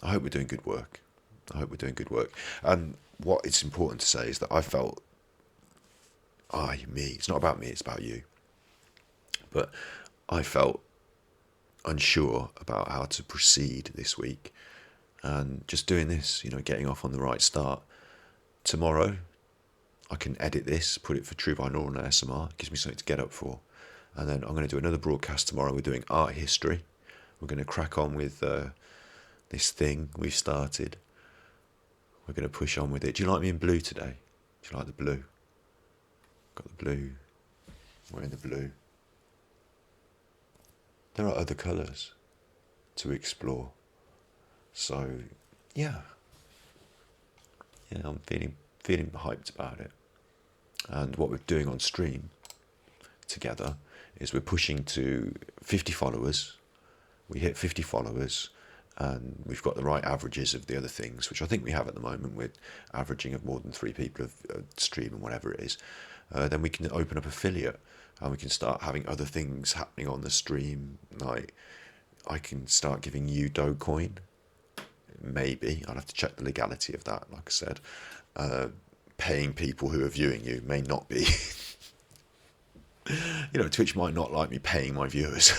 I hope we're doing good work. And what it's important to say is that I felt, me. It's not about me. It's about you. But I felt unsure about how to proceed this week, and just doing this, getting off on the right start. Tomorrow, I can edit this, put it for True Binaural and ASMR. It gives me something to get up for. And then I'm going to do another broadcast tomorrow. We're doing art history. We're going to crack on with this thing we've started. We're going to push on with it. Do you like me in blue today? Do you like the blue? Got the blue. We're in the blue. There are other colours to explore. So, yeah, I'm feeling hyped about it. And what we're doing on stream together is we're pushing to 50 followers. We hit 50 followers, and we've got the right averages of the other things, which I think we have at the moment, with averaging of more than 3 people of stream and whatever it is. Then we can open up affiliate, and we can start having other things happening on the stream. Like, I can start giving you Dogecoin. Maybe I'll have to check the legality of that. Like I said, paying people who are viewing you may not be. Twitch might not like me paying my viewers.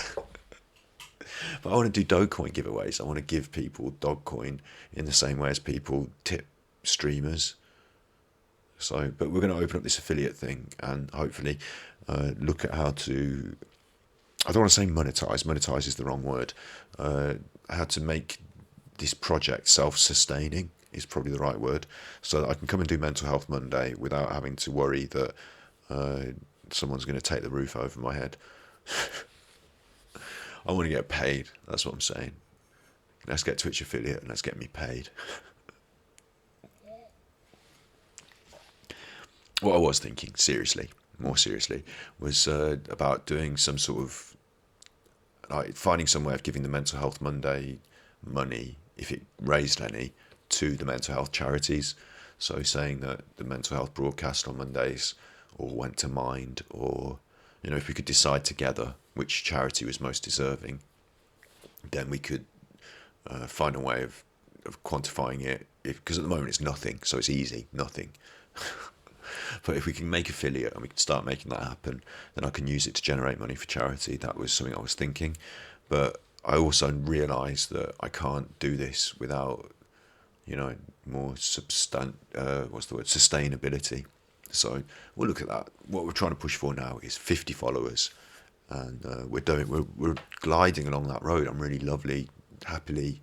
But I want to do Dogecoin giveaways. I want to give people Dogecoin in the same way as people tip streamers. So, but we're going to open up this affiliate thing, and hopefully look at how to, I don't want to say monetize is the wrong word, how to make this project self-sustaining is probably the right word, so that I can come and do Mental Health Monday without having to worry that someone's going to take the roof over my head. I want to get paid, that's what I'm saying. Let's get Twitch affiliate and let's get me paid. What I was thinking, more seriously, was about doing some sort of, like, finding some way of giving the Mental Health Monday money, if it raised any, to the mental health charities. So saying that the mental health broadcast on Mondays or went to Mind, or, if we could decide together which charity was most deserving, then we could find a way of quantifying it. Because at the moment it's nothing, so it's easy, nothing. But if we can make affiliate and we can start making that happen, then I can use it to generate money for charity. That was something I was thinking. But I also realised that I can't do this without, more sustainability. So we'll look at that. What we're trying to push for now is 50 followers, and we're gliding along that road. I'm really happily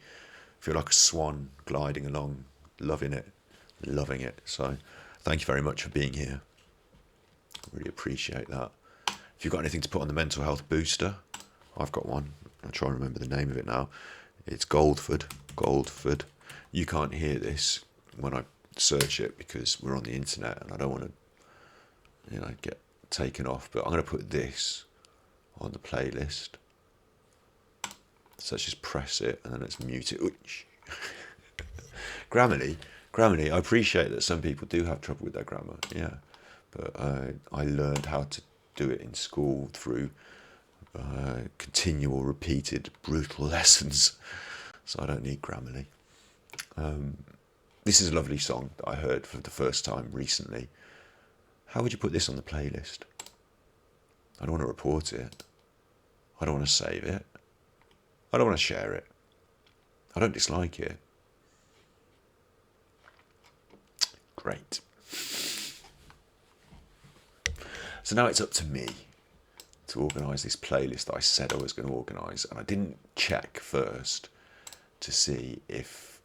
feel like a swan gliding along, loving it. So thank you very much for being here. Really appreciate that. If you've got anything to put on the mental health booster, I've got one. I'll try and remember the name of it now. It's Goldford. You can't hear this when I search it because we're on the internet and I don't want to, get taken off. But I'm going to put this on the playlist. So let's just press it and then let's mute it. Grammarly, I appreciate that some people do have trouble with their grammar, yeah. But I learned how to do it in school through continual, repeated, brutal lessons. So I don't need Grammarly. This is a lovely song that I heard for the first time recently. How would you put this on the playlist? I don't want to report it. I don't want to save it. I don't want to share it. I don't dislike it. Great. So now it's up to me to organise this playlist that I said I was going to organise, and I didn't check first to see if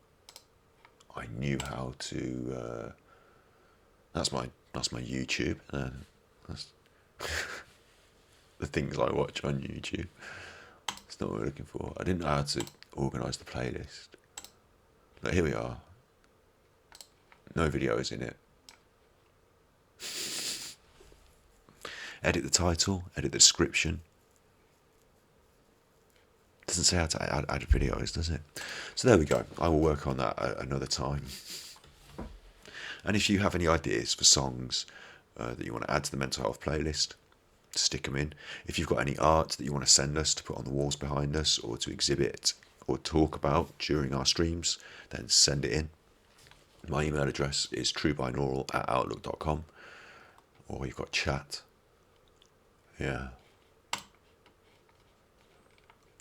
I knew how to. That's my YouTube. That's the things I watch on YouTube. That's not what we're looking for. I didn't know how to organise the playlist. But here we are. No videos in it. Edit the title, edit the description. Doesn't say how to add videos, does it? So there we go. I will work on that another time. And if you have any ideas for songs that you want to add to the mental health playlist, stick them in. If you've got any art that you want to send us to put on the walls behind us, or to exhibit or talk about during our streams, then send it in. My email address is truebinaural@outlook.com, or you've got chat. Yeah.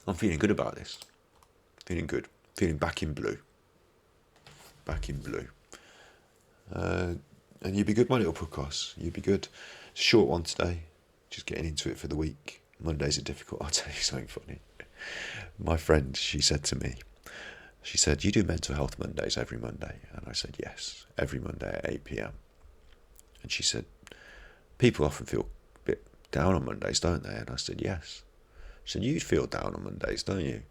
I'm feeling good about this. Feeling good. Feeling back in blue. Back in blue. And you'd be good, my little podcast. You'd be good. Short one today. Just getting into it for the week. Mondays are difficult. I'll tell you something funny. My friend, she said to me, she said, "You do mental health Mondays every Monday?" And I said, "Yes, every Monday at 8 p.m. And she said, "People often feel a bit down on Mondays, don't they?" And I said, "Yes." She said, "You feel down on Mondays, don't you?"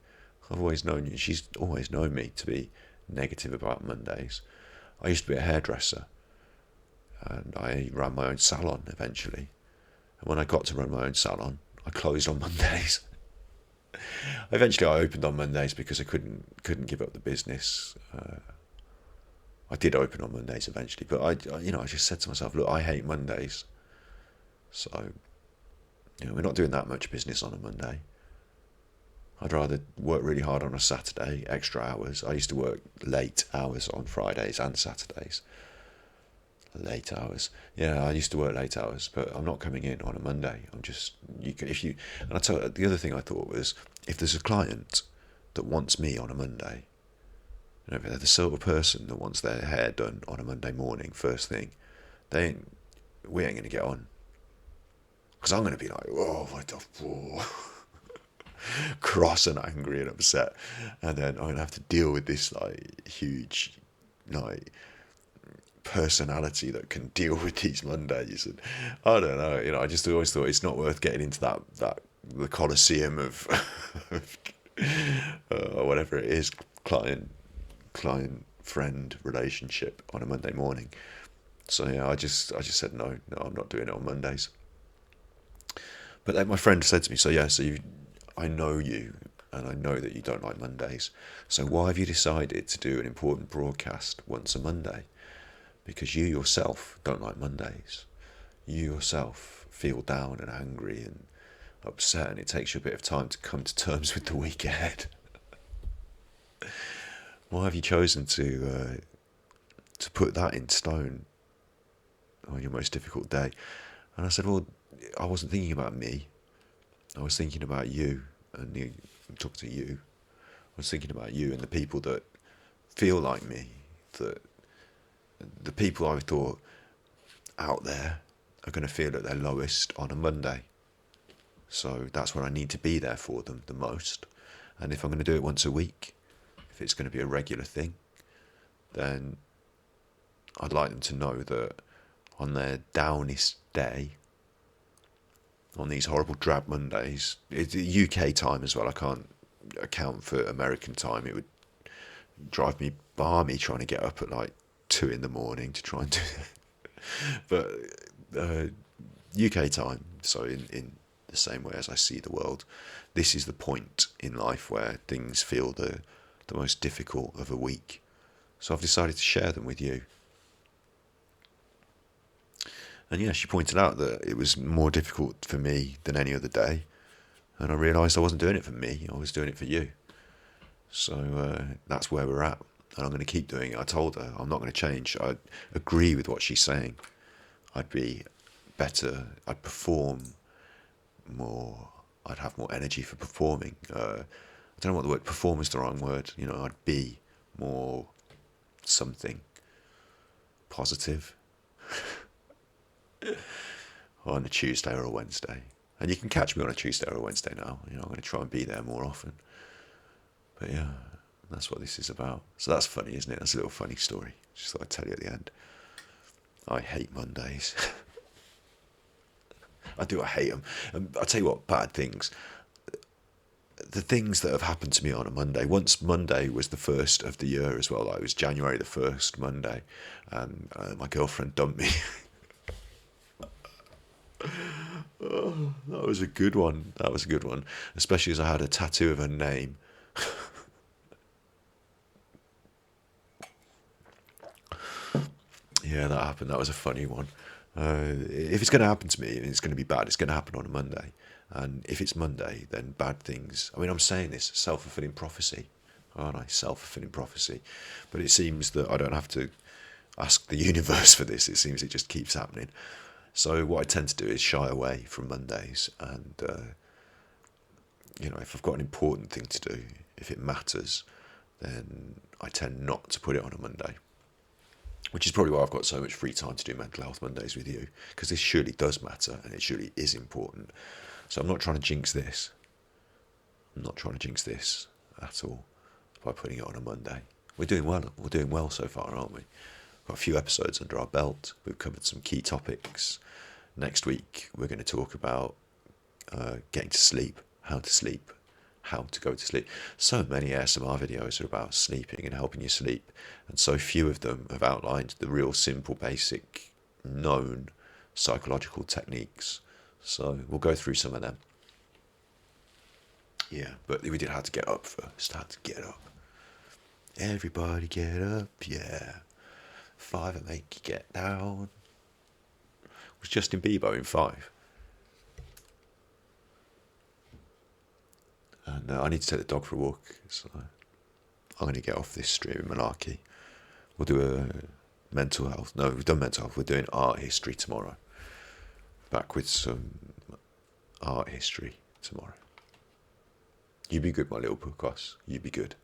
I've always known you. She's always known me to be negative about Mondays. I used to be a hairdresser, and I ran my own salon eventually. And when I got to run my own salon, I closed on Mondays. Eventually, I opened on Mondays because I couldn't give up the business. I did open on Mondays eventually, but I just said to myself, look, I hate Mondays, so we're not doing that much business on a Monday. I'd rather work really hard on a Saturday, extra hours. I used to work late hours on Fridays and Saturdays. Late hours. Yeah, I used to work late hours, but I'm not coming in on a Monday. I'm just, and I tell you, the other thing I thought was, if there's a client that wants me on a Monday, if they're the sort of person that wants their hair done on a Monday morning, first thing, we ain't going to get on. Because I'm going to be like, oh, what the fuck? Cross and angry and upset, and then I'm gonna have to deal with this huge personality that can deal with these Mondays, and I don't know, I just always thought it's not worth getting into the Colosseum of whatever it is, client friend relationship on a Monday morning. So yeah, I just said no, I'm not doing it on Mondays. But then my friend said to me, I know you, and I know that you don't like Mondays. So why have you decided to do an important broadcast once a Monday? Because you yourself don't like Mondays. You yourself feel down and angry and upset, and it takes you a bit of time to come to terms with the week ahead. Why have you chosen to put that in stone on your most difficult day? And I said, well, I wasn't thinking about me. I was thinking about you, and talking to you. I was thinking about you and the people that feel like me, that the people I thought out there are going to feel at their lowest on a Monday. So that's when I need to be there for them the most. And if I'm going to do it once a week, if it's going to be a regular thing, then I'd like them to know that on their downest day, on these horrible drab Mondays, it's UK time as well, I can't account for American time. It would drive me balmy trying to get up at 2 a.m. to try and do it. But UK time, so in the same way as I see the world, this is the point in life where things feel the most difficult of a week. So I've decided to share them with you. And yeah, she pointed out that it was more difficult for me than any other day. And I realised I wasn't doing it for me, I was doing it for you. So that's where we're at. And I'm going to keep doing it. I told her I'm not going to change. I agree with what she's saying. I'd be better. I'd perform more. I'd have more energy for performing. I don't know what the word perform is the wrong word. You know, I'd be more something positive on a Tuesday or a Wednesday. And you can catch me on a Tuesday or a Wednesday now. You know, I'm going to try and be there more often. But yeah, that's what this is about. So that's funny, isn't it? That's a little funny story. Just thought I'd tell you at the end. I hate Mondays. I do, I hate them. And I'll tell you what, bad things. The things that have happened to me on a Monday. Once Monday was the first of the year as well. Like it was January the 1st, Monday. And my girlfriend dumped me. Oh, that was a good one. That was a good one. Especially as I had a tattoo of her name. Yeah, that happened. That was a funny one. If it's going to happen to me and it's going to be bad, it's going to happen on a Monday. And if it's Monday, then bad things. I mean, I'm saying this, self-fulfilling prophecy. Aren't I? Self-fulfilling prophecy. But it seems that I don't have to ask the universe for this. It seems it just keeps happening. So what I tend to do is shy away from Mondays. And, you know, if I've got an important thing to do, if it matters, then I tend not to put it on a Monday. Which is probably why I've got so much free time to do Mental Health Mondays with you, because this surely does matter and it surely is important. So I'm not trying to jinx this. I'm not trying to jinx this at all by putting it on a Monday. We're doing well. We're doing well so far, aren't we? We've got a few episodes under our belt. We've covered some key topics. Next week we're going to talk about getting to sleep, how to go to sleep. So many ASMR videos are about sleeping and helping you sleep, and so few of them have outlined the real simple, basic, known psychological techniques. So we'll go through some of them. Yeah, but we did have to get up first. Had to get up. Everybody get up, yeah. 5 and make you get down. Was Justin Bieber in 5? And I need to take the dog for a walk, so I'm going to get off this streaming malarkey. We'll do a mental health. No, we've done mental health. We're doing art history tomorrow. Back with some art history tomorrow. You be good, my little Pukos. You be good.